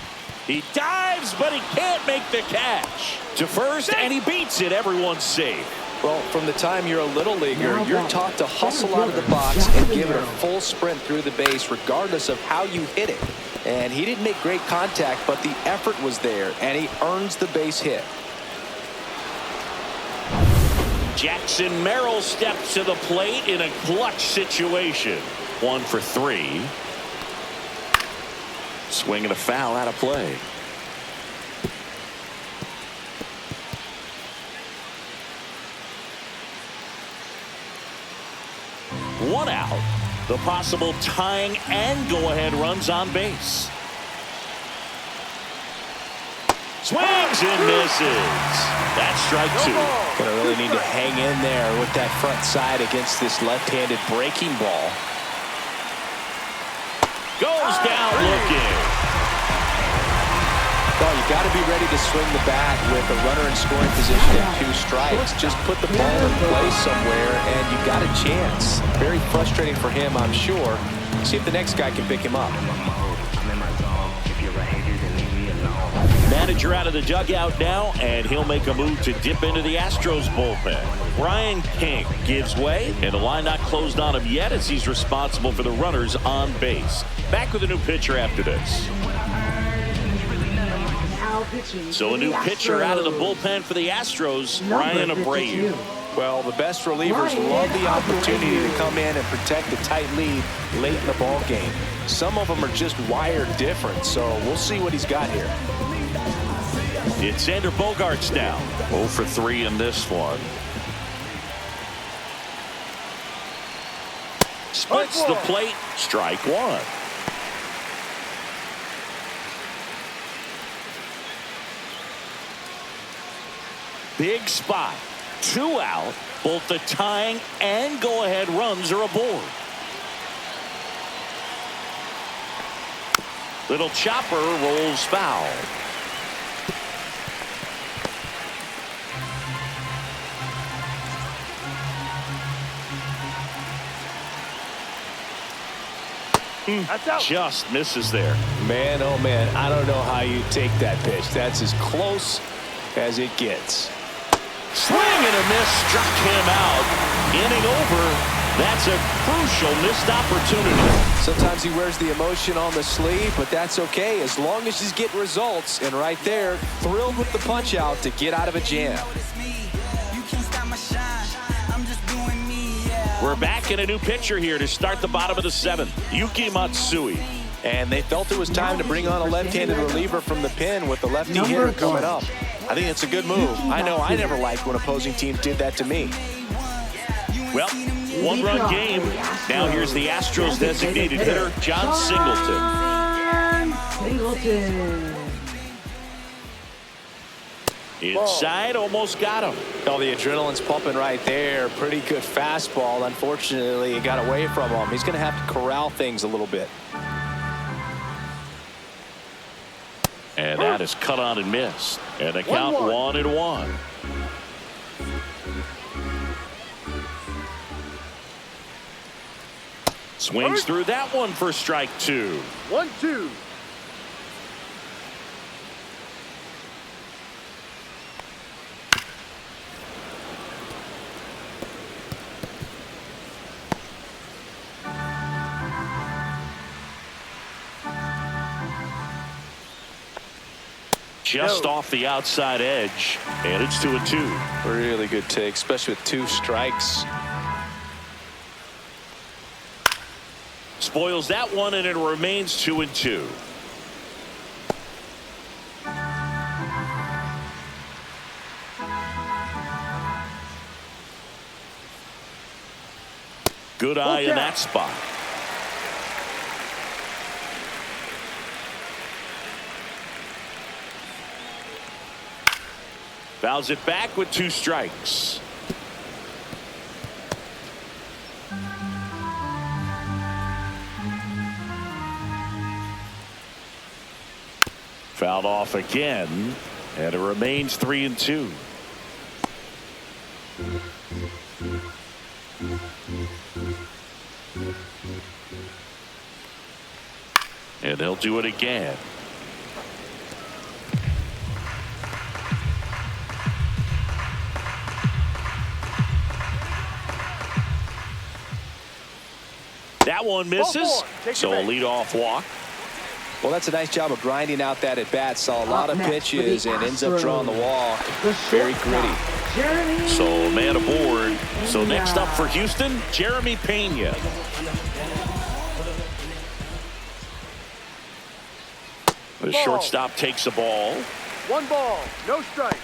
He dives, but he can't make the catch. To first, and he beats it. Everyone's safe. Well, from the time you're a little leaguer, you're taught to hustle out of the box and give it a full sprint through the base, regardless of how you hit it. And he didn't make great contact, but the effort was there, and he earns the base hit. Jackson Merrill steps to the plate in a clutch situation. 1 for 3. Swing and a foul out of play. One out. The possible tying and go-ahead runs on base. Swings and misses. That's strike 2. Gonna really need to hang in there with that front side against this left-handed breaking ball. Goes down looking. Well, you got to be ready to swing the bat with a runner in scoring position at 2 strikes. Just put the ball in place somewhere, and you got a chance. Very frustrating for him, I'm sure. See if the next guy can pick him up. Manager out of the dugout now, and he'll make a move to dip into the Astros bullpen. Brian King gives way, and the line not closed on him yet as he's responsible for the runners on base. Back with a new pitcher after this. So a new pitcher out of the bullpen for the Astros, Ryan Abreu. Well, the best relievers love the opportunity to come in and protect a tight lead late in the ball game. Some of them are just wired different, so we'll see what he's got here. It's Xander Bogaerts now. 0 for 3 in this one. Splits the plate. Strike 1. Big spot. 2 out. Both the tying and go-ahead runs are aboard. Little chopper rolls foul. That's out. Just misses there. Man, oh man, I don't know how you take that pitch. That's as close as it gets. Swing and a miss, struck him out. Inning over. That's a crucial missed opportunity. Sometimes he wears the emotion on the sleeve, but that's okay as long as he's getting results. And right there, thrilled with the punch out to get out of a jam. We're back in a new pitcher here to start the bottom of the 7th. Yuki Matsui. And they felt it was time to bring on a left-handed reliever from the pen with the lefty hitter coming up. I think it's a good move. I know I never liked when opposing teams did that to me. Well, one-run game. Now here's the Astros designated hitter, John Singleton. Inside, almost got him. Oh, the adrenaline's pumping right there. Pretty good fastball. Unfortunately, it got away from him. He's going to have to corral things a little bit. And that is cut on and missed. And the count 1-1. Swings through that one for strike 2. 1-2. Just off the outside edge, and it's 2-2. Really good take, especially with 2 strikes. Spoils that one, and it remains 2-2. Good eye in that spot. Fouls it back with 2 strikes. Fouled off again, and it remains 3-2. And they'll do it again. That one misses, so a leadoff walk. Well, that's a nice job of grinding out that at bat. Saw a lot of pitches and ends up drawing the walk. Very gritty. So man aboard. So next up for Houston, Jeremy Pena. The shortstop takes the ball. 1 ball, no strike.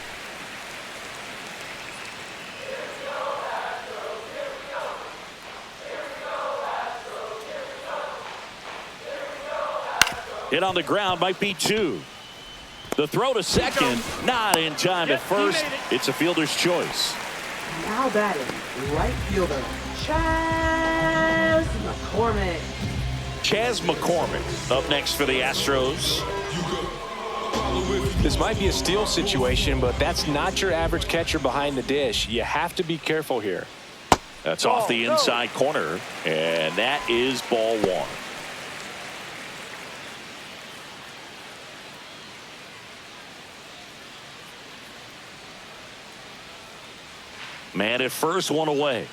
Hit on the ground, might be 2. The throw to second, not in time at first. It's a fielder's choice. Now batting, right fielder, Chaz McCormick. Chaz McCormick up next for the Astros. This might be a steal situation, but that's not your average catcher behind the dish. You have to be careful here. That's off the inside corner, and that is ball 1. Man at first, 1 away.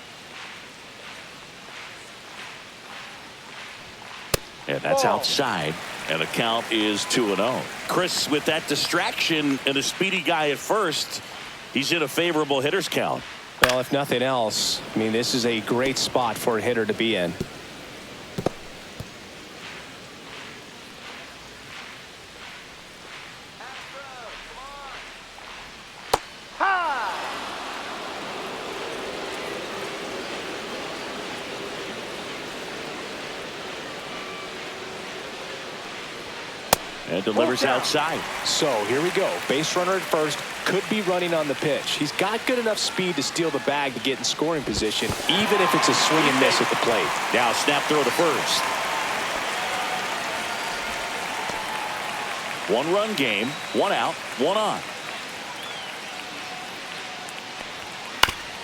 And that's outside. And the count is 2-0. Chris, with that distraction and a speedy guy at first, he's in a favorable hitter's count. Well, if nothing else, I mean, this is a great spot for a hitter to be in. And delivers outside. So here we go. Base runner at first, could be running on the pitch. He's got good enough speed to steal the bag to get in scoring position, even if it's a swing and miss at the plate. Now snap throw to first. 1-run game, 1 out, 1 on.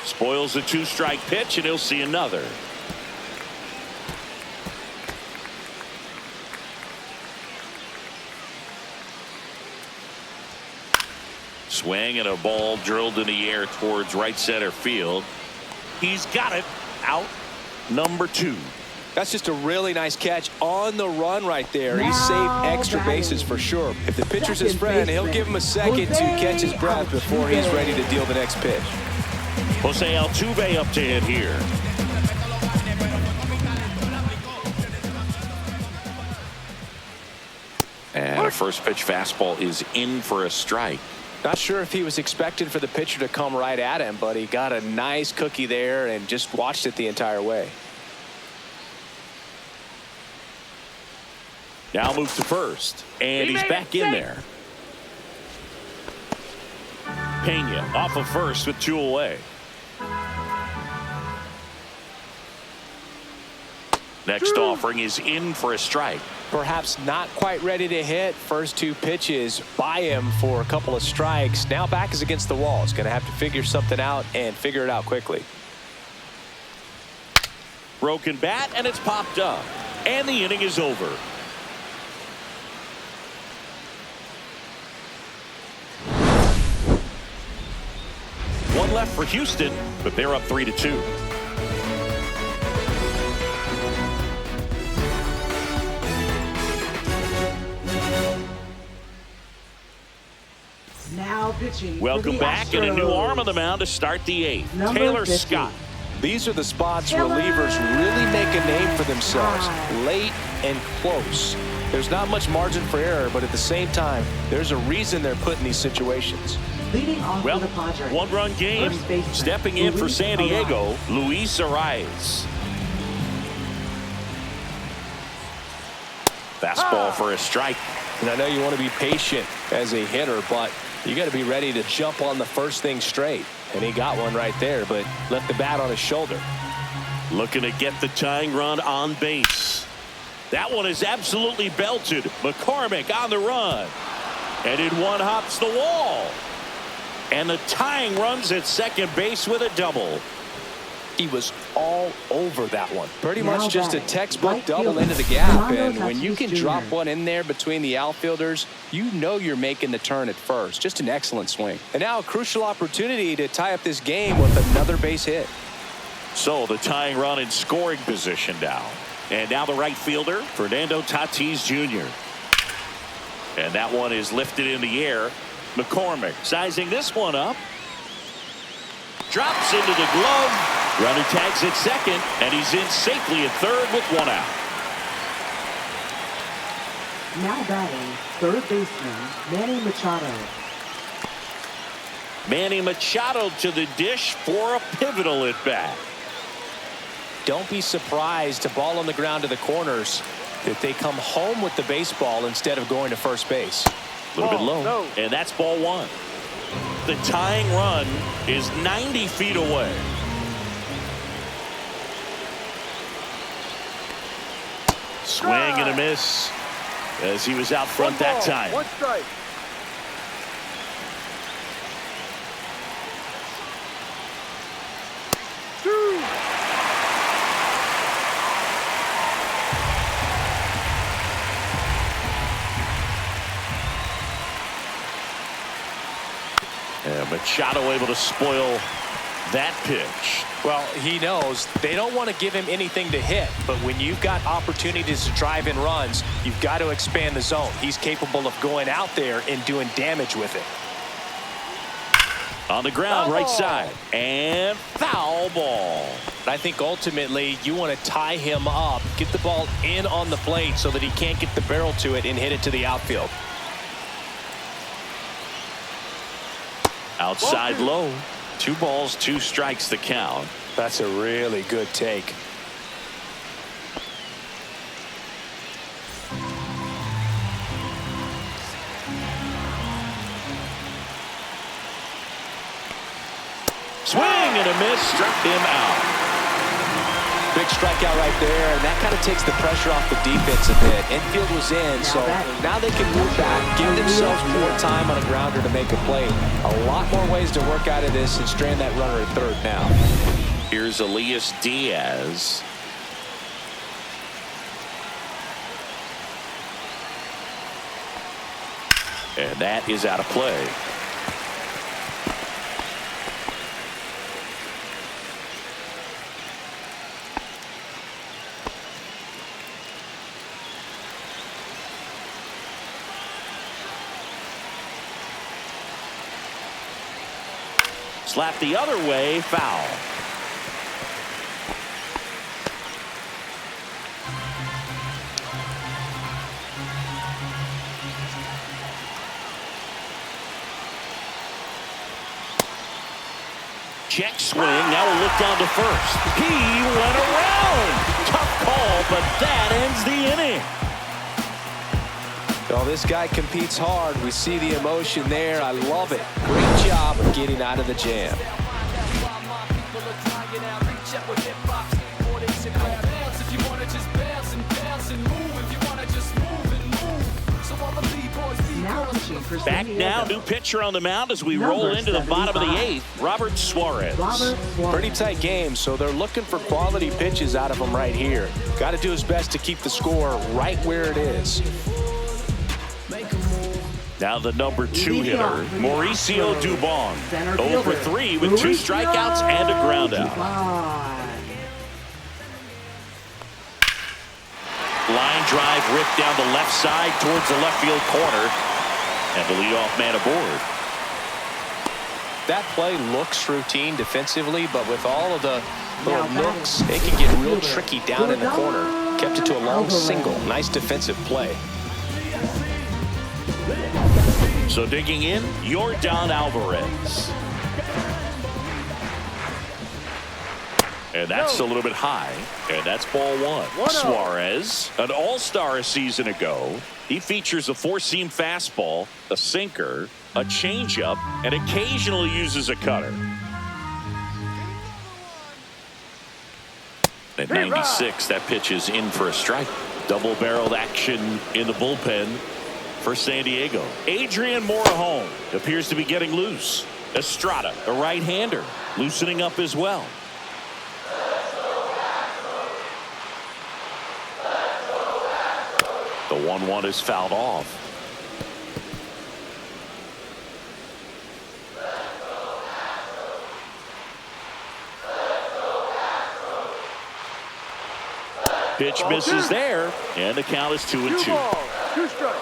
Spoils the 2-strike pitch, and he'll see another. Swing and a ball drilled in the air towards right center field. He's got it. Out number 2. That's just a really nice catch on the run right there. He saved extra bases for sure. If the pitcher's his friend, he'll give him a second to catch his breath before he's ready to deal the next pitch. Jose Altuve up to hit here. And a first pitch fastball is in for a strike. Not sure if he was expecting for the pitcher to come right at him, but he got a nice cookie there and just watched it the entire way. Now moves to first, and he's back in there. Pena off of first with 2 away. Next offering is in for a strike. Perhaps not quite ready to hit. First 2 pitches by him for a couple of strikes. Now back is against the wall. He's going to have to figure something out and figure it out quickly. Broken bat, and it's popped up. And the inning is over. One left for Houston, but they're up 3-2. Now pitching. Welcome back, and a new arm on the mound to start the 8th. Taylor 50. Scott. These are the spots relievers really make a name for themselves. Late and close. There's not much margin for error, but at the same time, there's a reason they're put in these situations. Leading off Well, for the Padres. 1-run game. First baseman, Stepping in for Luis San Diego, Luis Arias. Fastball for a strike. And I know you want to be patient as a hitter, but you got to be ready to jump on the first thing straight. And he got one right there, but left the bat on his shoulder. Looking to get the tying run on base. That one is absolutely belted. McCormick on the run. And in one hops the wall. And the tying runs at second base with a double. He was all over that one. Pretty Now much just a batting, textbook right double fielder, into the gap. Fernando And when you Tatis can Jr. drop one in there between the outfielders, you know you're making the turn at first. Just an excellent swing. And now a crucial opportunity to tie up this game with another base hit. So the tying run in scoring position now. And now the right fielder, Fernando Tatis Jr. And that one is lifted in the air. McCormick sizing this one up. Drops into the glove. Runner tags at second, and he's in safely at third with 1 out. Now batting, third baseman, Manny Machado. Manny Machado to the dish for a pivotal at bat. Don't be surprised to ball on the ground to the corners that they come home with the baseball instead of going to first base. A little bit low. No. And that's ball 1. The tying run is 90 feet away. Swing and a miss as he was out front that time. 1 strike. And Machado able to spoil that pitch. Well, he knows they don't want to give him anything to hit, but when you've got opportunities to drive in runs, you've got to expand the zone. He's capable of going out there and doing damage with it. On the ground, right side, and foul ball. I think ultimately you want to tie him up, get the ball in on the plate so that he can't get the barrel to it and hit it to the outfield. Outside low. 2 balls, 2 strikes the count. That's a really good take. Swing and a miss, struck him out. Big strikeout right there, and that kind of takes the pressure off the defense a bit. Infield was in, so now they can move back, give themselves more time on a grounder to make a play. A lot more ways to work out of this and strand that runner at third now. Here's Elias Diaz. And that is out of play. Slap the other way, foul. Check swing. Now we'll look down to first. He went around. Tough call, but that ends the inning. Well, this guy competes hard. We see the emotion there. I love it. Great job of getting out of the jam. Back now, new pitcher on the mound as we roll into the bottom of the 8th, Robert Suarez. Pretty tight game, so they're looking for quality pitches out of him right here. Got to do his best to keep the score right where it is. Now the number 2 hitter, Mauricio Dubon. 0 for 3 with 2 strikeouts and a groundout. Line drive ripped down the left side towards the left field corner. And the leadoff man aboard. That play looks routine defensively, but with all of the little nooks, it can get real tricky down in the corner. Kept it to a long single. Nice defensive play. So digging in, Yordan Alvarez. And that's a little bit high. And that's ball 1. Suarez, an all-star a season ago. He features a 4-seam fastball, a sinker, a changeup, and occasionally uses a cutter. At 96, that pitch is in for a strike. Double-barreled action in the bullpen for San Diego. Adrian Morejon appears to be getting loose. Estrada, a right-hander, loosening up as well. The 1-1 is fouled off. Pitch misses there, and the count is 2-2. 2 balls, 2 strikes.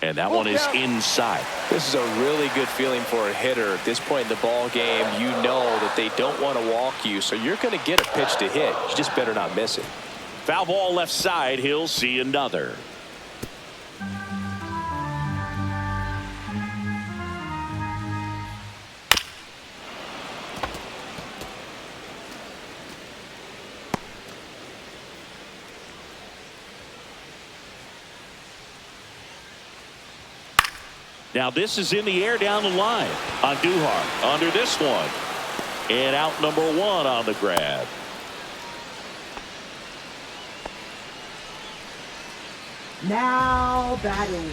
And that one is inside. This is a really good feeling for a hitter. At this point in the ball game, you know that they don't want to walk you, so you're going to get a pitch to hit. You just better not miss it. Foul ball left side. He'll see another. Now this is in the air down the line. Andujar under this one. And out number 1 on the grab. Now batting,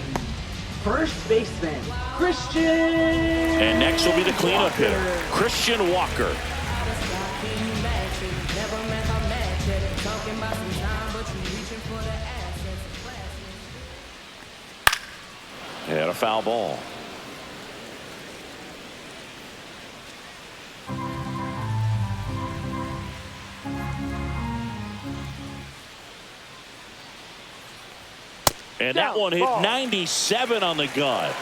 first baseman, Christian. And next will be the cleanup hitter, Christian Walker. And a foul ball. And that one hit 97 on the gun.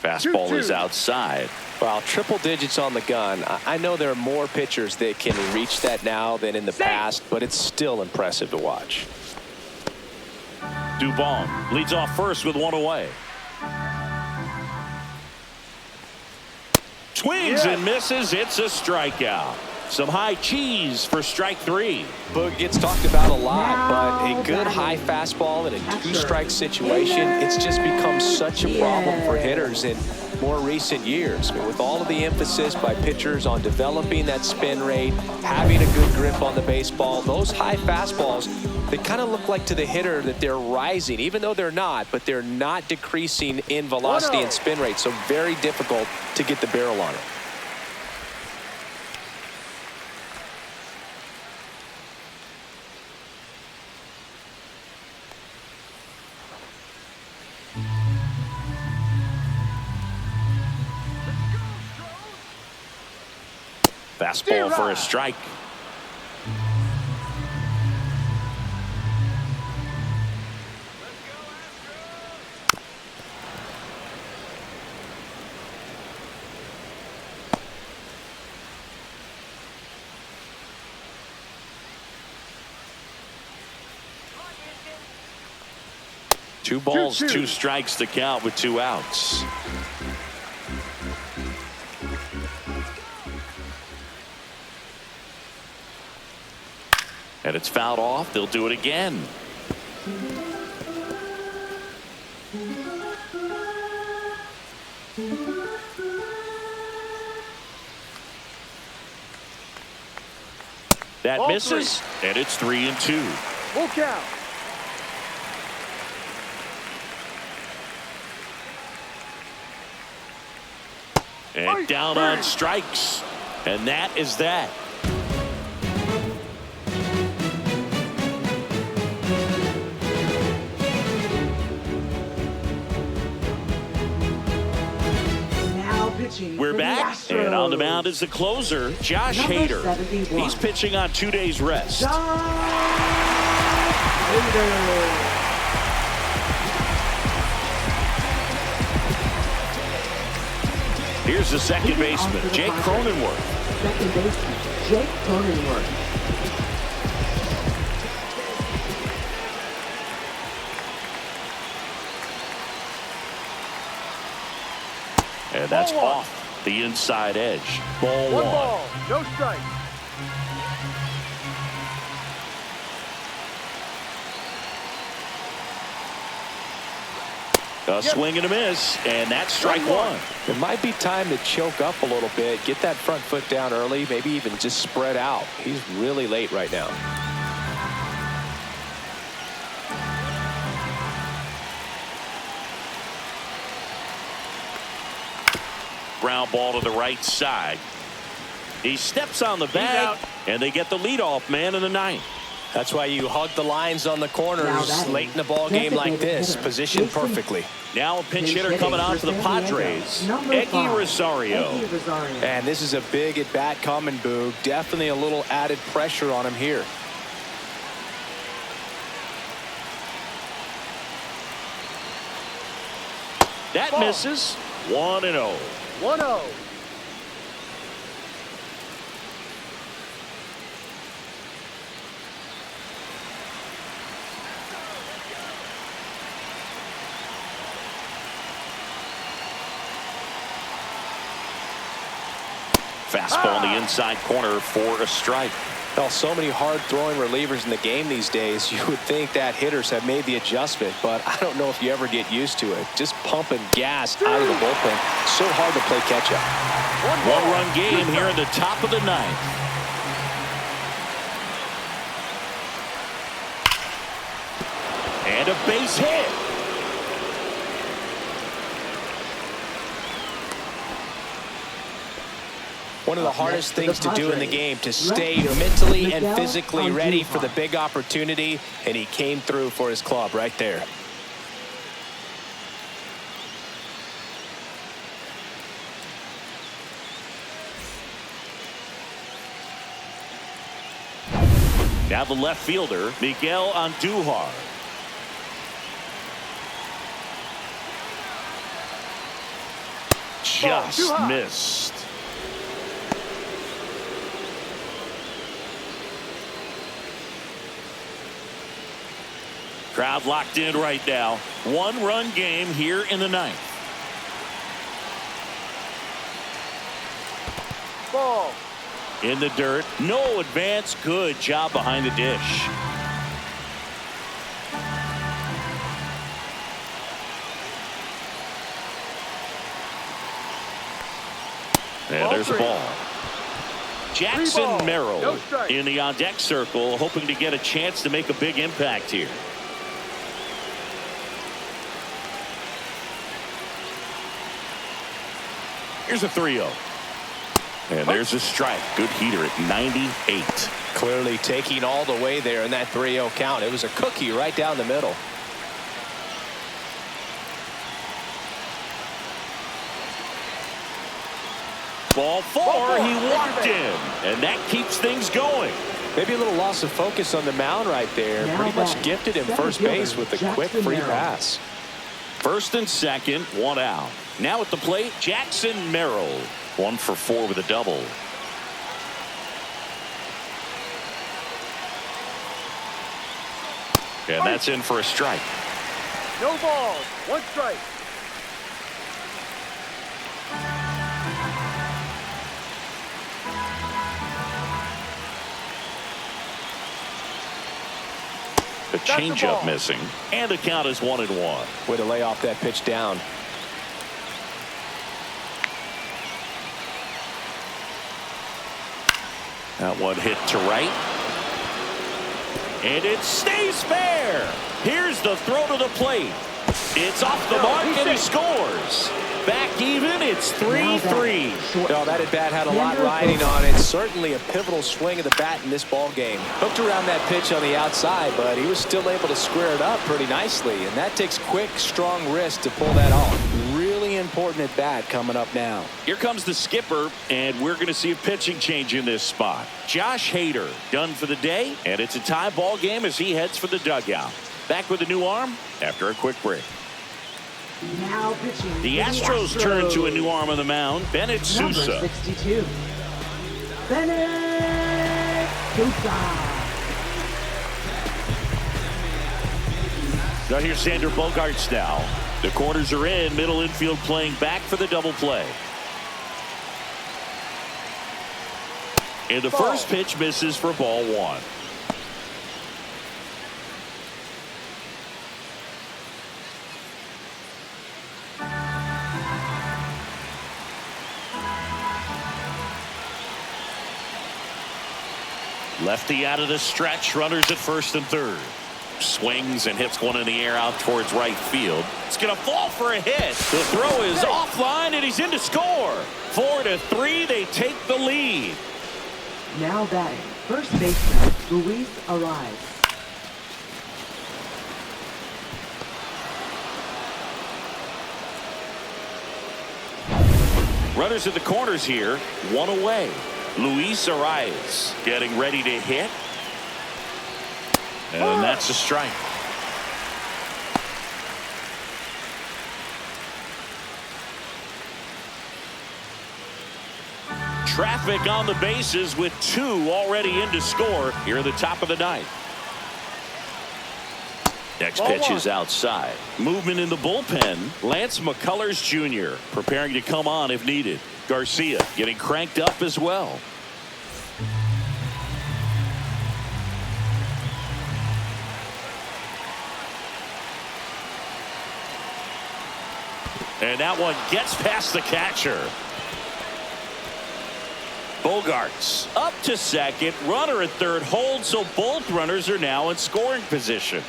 Fastball is outside. Well, triple digits on the gun. I know there are more pitchers that can reach that now than in the past, but it's still impressive to watch. Dubon leads off first with 1 away. Swings and misses. It's a strikeout. Some high cheese for strike 3. Boog gets talked about a lot, but a good high fastball in a 2-strike situation, it's just become such a problem for hitters in more recent years. I mean, with all of the emphasis by pitchers on developing that spin rate, having a good grip on the baseball, those high fastballs, they kind of look like to the hitter that they're rising, even though they're not, but they're not decreasing in velocity and spin rate, so very difficult to get the barrel on it. Fastball for a strike. Two balls, 2 strikes to count with 2 outs. And it's fouled off. They'll do it again. That Ball misses, and it's 3-2. Full count. And down on strikes. And that is that. Now pitching. We're for the back, Astros. and on the mound is the closer, Josh Number Hader. 71. He's pitching on 2 days rest. Hader. Here's the second baseman, Jake Cronenworth. Second baseman, Jake Cronenworth. And that's off the inside edge. Ball 1. Ball, no strike. A swing and a miss, and that's strike 1. It might be time to choke up a little bit, get that front foot down early, maybe even just spread out. He's really late right now. Ground ball to the right side. He steps on the bag, and they get the leadoff man in the 9th. That's why you hug the lines on the corners late in the ball game like this. Positioned perfectly. Now a pinch hitter coming on for the Padres, Eggy Rosario. And this is a big at bat coming, Boog. Definitely a little added pressure on him here. That misses. 1-0. 1-0. Fastball in the inside corner for a strike. Well, so many hard-throwing relievers in the game these days. You would think that hitters have made the adjustment, but I don't know if you ever get used to it. Just pumping gas out of the bullpen. So hard to play catch-up. One-run game here in the top of the 9th. And a base hit. One of the hardest things to do in the game, to stay mentally and physically ready for the big opportunity, and he came through for his club right there. Now the left fielder, Miguel Andujar. Just missed. Crowd locked in right now. 1-run game here in the 9th. Ball. In the dirt. No advance. Good job behind the dish. And there's a ball. Jackson Merrill in the on-deck circle, hoping to get a chance to make a big impact here. Here's a 3-0. And there's a strike. Good heater at 98. Clearly taking all the way there in that 3-0 count. It was a cookie right down the middle. Ball 4, he walked in, and that keeps things going. Maybe a little loss of focus on the mound right there. Pretty much gifted him first base with a quick free pass. First and second, one out. Now at the plate, Jackson Merrill. 1 for 4 with a double. And that's in for a strike. No balls. 1 strike. The changeup missing, and the count is 1-1. Way to lay off that pitch down. That one hit to right. And it stays fair. Here's the throw to the plate. It's off the mark and he scores. Back even, it's 3-3. No, that at bat had a lot riding on it. Certainly a pivotal swing of the bat in this ball game. Hooked around that pitch on the outside, but he was still able to square it up pretty nicely. And that takes quick, strong wrist to pull that off. Really important at bat coming up now. Here comes the skipper, and we're going to see a pitching change in this spot. Josh Hader done for the day, and it's a tie ball game as he heads for the dugout. Back with a new arm after a quick break. Now pitching The Astros turn to a new arm on the mound, Bennett Sousa. Number 62. Bennett Sousa. Now here's Xander Bogaerts now. The corners are in, middle infield playing back for the double play. And the first pitch misses for ball 1. Lefty out of the stretch, runners at first and third. Swings and hits one in the air out towards right field. It's going to fall for a hit. The throw is offline and he's in to score. 4-3, they take the lead. Now batting, first baseman Luis Ariz. Runners at the corners here, one away. Luis Ariz getting ready to hit. And that's a strike. Traffic on the bases with 2 already in to score here at the top of the 9th. Next pitch is outside. Movement in the bullpen. Lance McCullers Jr. preparing to come on if needed. Garcia getting cranked up as well. And that one gets past the catcher. Bogaerts up to second. Runner at third holds, so both runners are now in scoring position.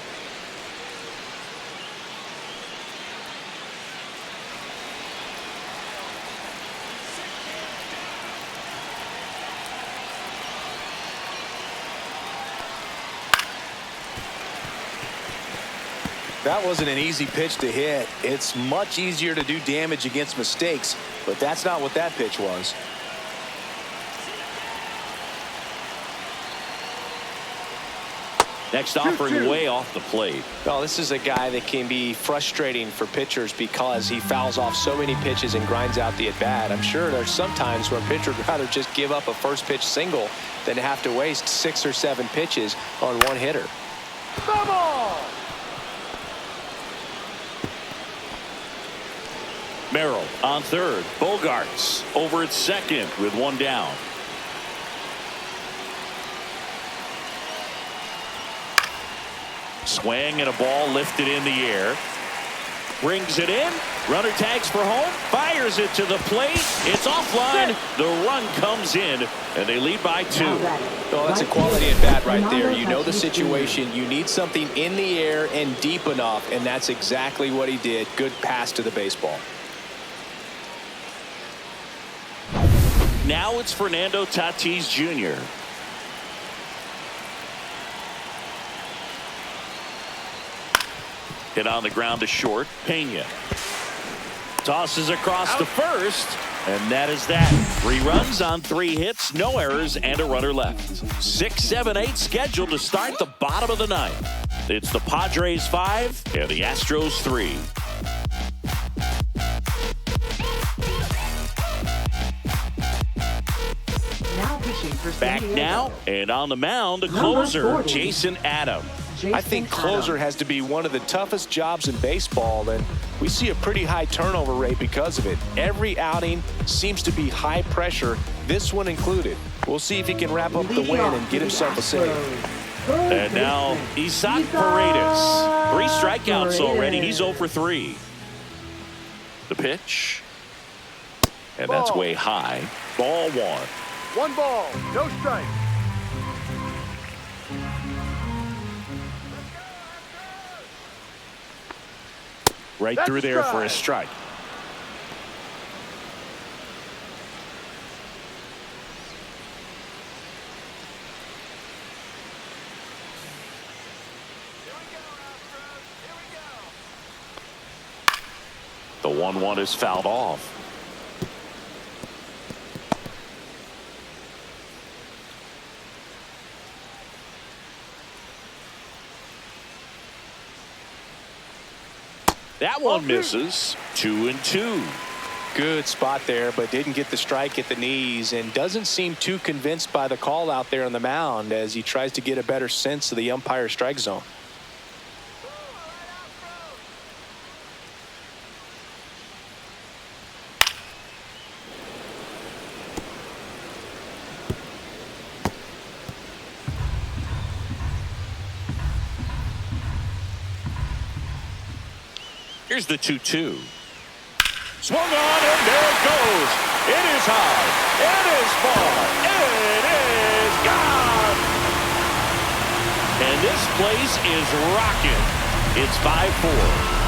That wasn't an easy pitch to hit. It's much easier to do damage against mistakes, but that's not what that pitch was. Next offering way off the plate. Well, this is a guy that can be frustrating for pitchers because he fouls off so many pitches and grinds out the at-bat. I'm sure there's some times where a pitcher would rather just give up a first pitch single than have to waste 6 or 7 pitches on one hitter. Merrill on third. Bogaerts over at second with 1 down. Swing and a ball lifted in the air. Brings it in. Runner tags for home. Fires it to the plate. It's offline. The run comes in, and they lead by 2. Oh, that's a quality at bat right there. You know the situation. You need something in the air and deep enough, and that's exactly what he did. Good pass to the baseball. Now it's Fernando Tatis Jr. Hit on the ground to short. Pena tosses across to first, And that is that. 3 runs on 3 hits, no errors, and a runner left. 6, 7, 8 scheduled to start the bottom of the 9th. It's the Padres 5 and the Astros 3. Now pitching for San Back Diego. now, and on the mound, the closer, Jason Adam. I think closer has to be one of the toughest jobs in baseball, and we see a pretty high turnover rate because of it. Every outing seems to be high pressure, this one included. We'll see if he can wrap up the win and get himself a save. And now, Isaac Paredes. 3 strikeouts already. He's 0 for 3. The pitch. And that's way high. Ball 1. 1 ball, no strike. Right through there for a strike. The 1-1 is fouled off. That one misses. 2-2. Good spot there, but didn't get the strike at the knees and doesn't seem too convinced by the call out there on the mound as he tries to get a better sense of the umpire strike zone. Here's the 2-2. Swung on, and there it goes. It is high. It is far. It is gone. And this place is rocking. It's 5-4.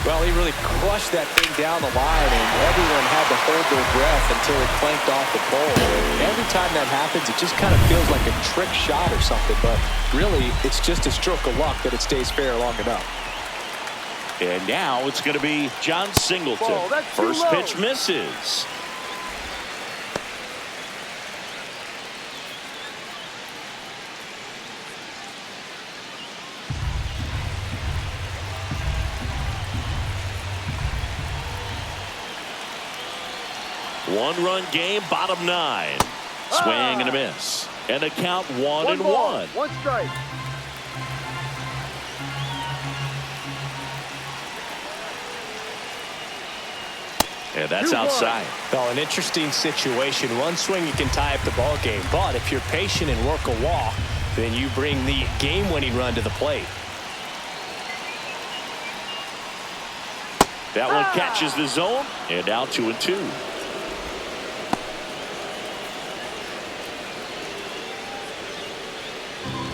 Well, he really crushed that thing down the line, and everyone had to hold their breath until it clanked off the pole. And every time that happens, it just kind of feels like a trick shot or something, but really, it's just a stroke of luck that it stays fair long enough. And now it's going to be John Singleton. Ball, that's too First low. pitch misses. One-run game, bottom 9. Swing and a miss. And a count 1-1. 1 strike. And that's outside. Well, an interesting situation. One swing, you can tie up the ball game, but if you're patient and work a walk, then you bring the game-winning run to the plate. That one catches the zone, and now 2-2.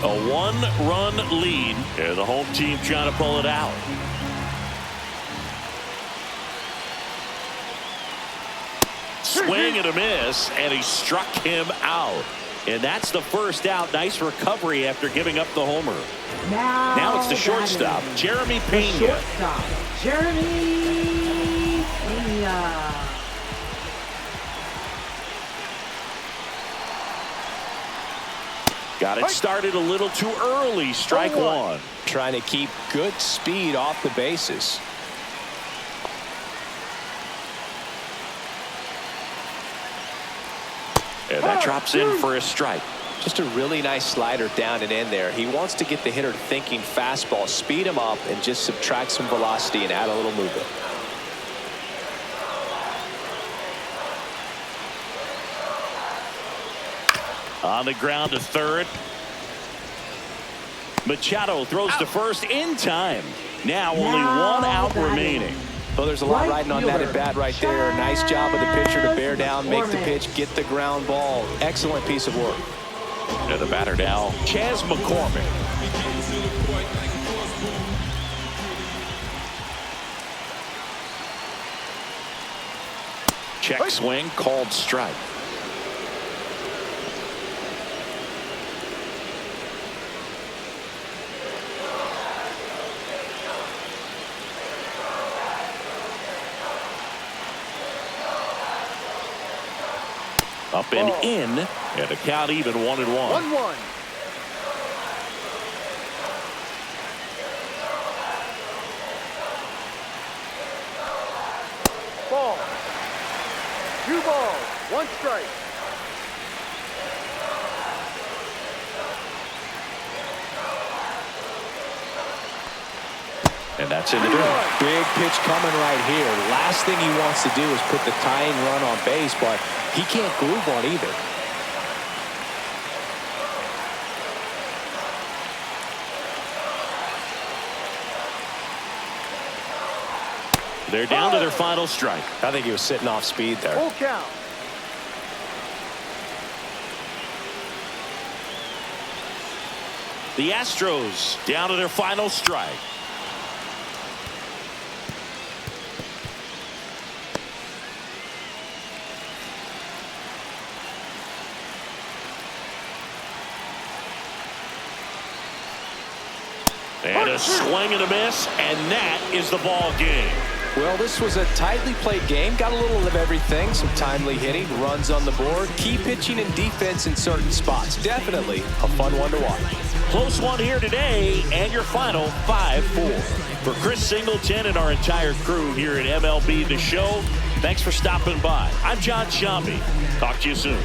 A 1-run lead, and the home team trying to pull it out. Swing and a miss, and he struck him out. And that's the first out. Nice recovery after giving up the homer. Now it's the shortstop, Jeremy Pena. Shortstop, Jeremy Pena. Got it started a little too early. Strike 1. Trying to keep good speed off the bases. And that drops in for a strike. Just a really nice slider down and in there. He wants to get the hitter thinking fastball, speed him up, and just subtract some velocity and add a little movement. On the ground to third. Machado throws to first in time. Now only 1 out remaining. Well, there's a lot riding on that at bat right there. Nice job of the pitcher to bear down, make the pitch, get the ground ball. Excellent piece of work. And the batter now, Chas McCormick. Check swing, called strike. Up and in, and a count even 1-1. 1-1. Ball. 2 balls, 1 strike. And that's in the dirt. Big pitch coming right here. Last thing he wants to do is put the tying run on base, but he can't groove on either. They're down to their final strike. I think he was sitting off speed there. Full count. The Astros down to their final strike. And a swing and a miss, and that is the ball game. Well, this was a tightly played game. Got a little of everything. Some timely hitting, runs on the board, key pitching and defense in certain spots. Definitely a fun one to watch. Close one here today, and your final 5-4. For Chris Singleton and our entire crew here at MLB The Show, thanks for stopping by. I'm John Shambi. Talk to you soon.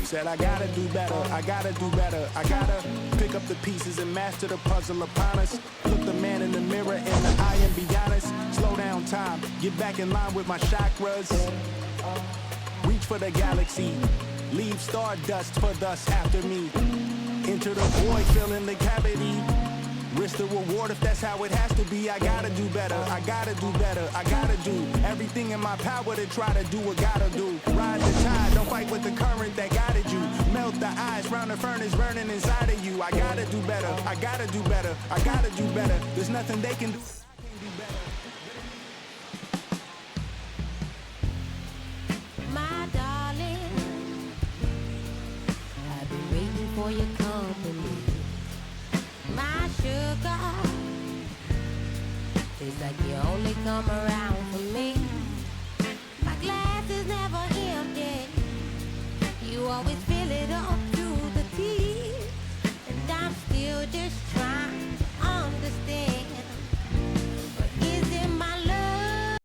Said I gotta do better, I gotta do better, I gotta pick up the pieces and master the puzzle upon us. Look the man in the mirror in the eye and be honest. Slow down time, get back in line with my chakras. Reach for the galaxy, leave stardust for thus after me. Enter the void, fill in the cavity. Risk the reward if that's how it has to be. I gotta do better, I gotta do better, I gotta do everything in my power to try to do what gotta do. Ride the tide, don't fight with the current that guided you. Melt the ice round the furnace burning inside of you. I gotta do better, I gotta do better, I gotta do better. There's nothing they can do. I can do better. My darling, I've been waiting for your company. My sugar, it's like you only come around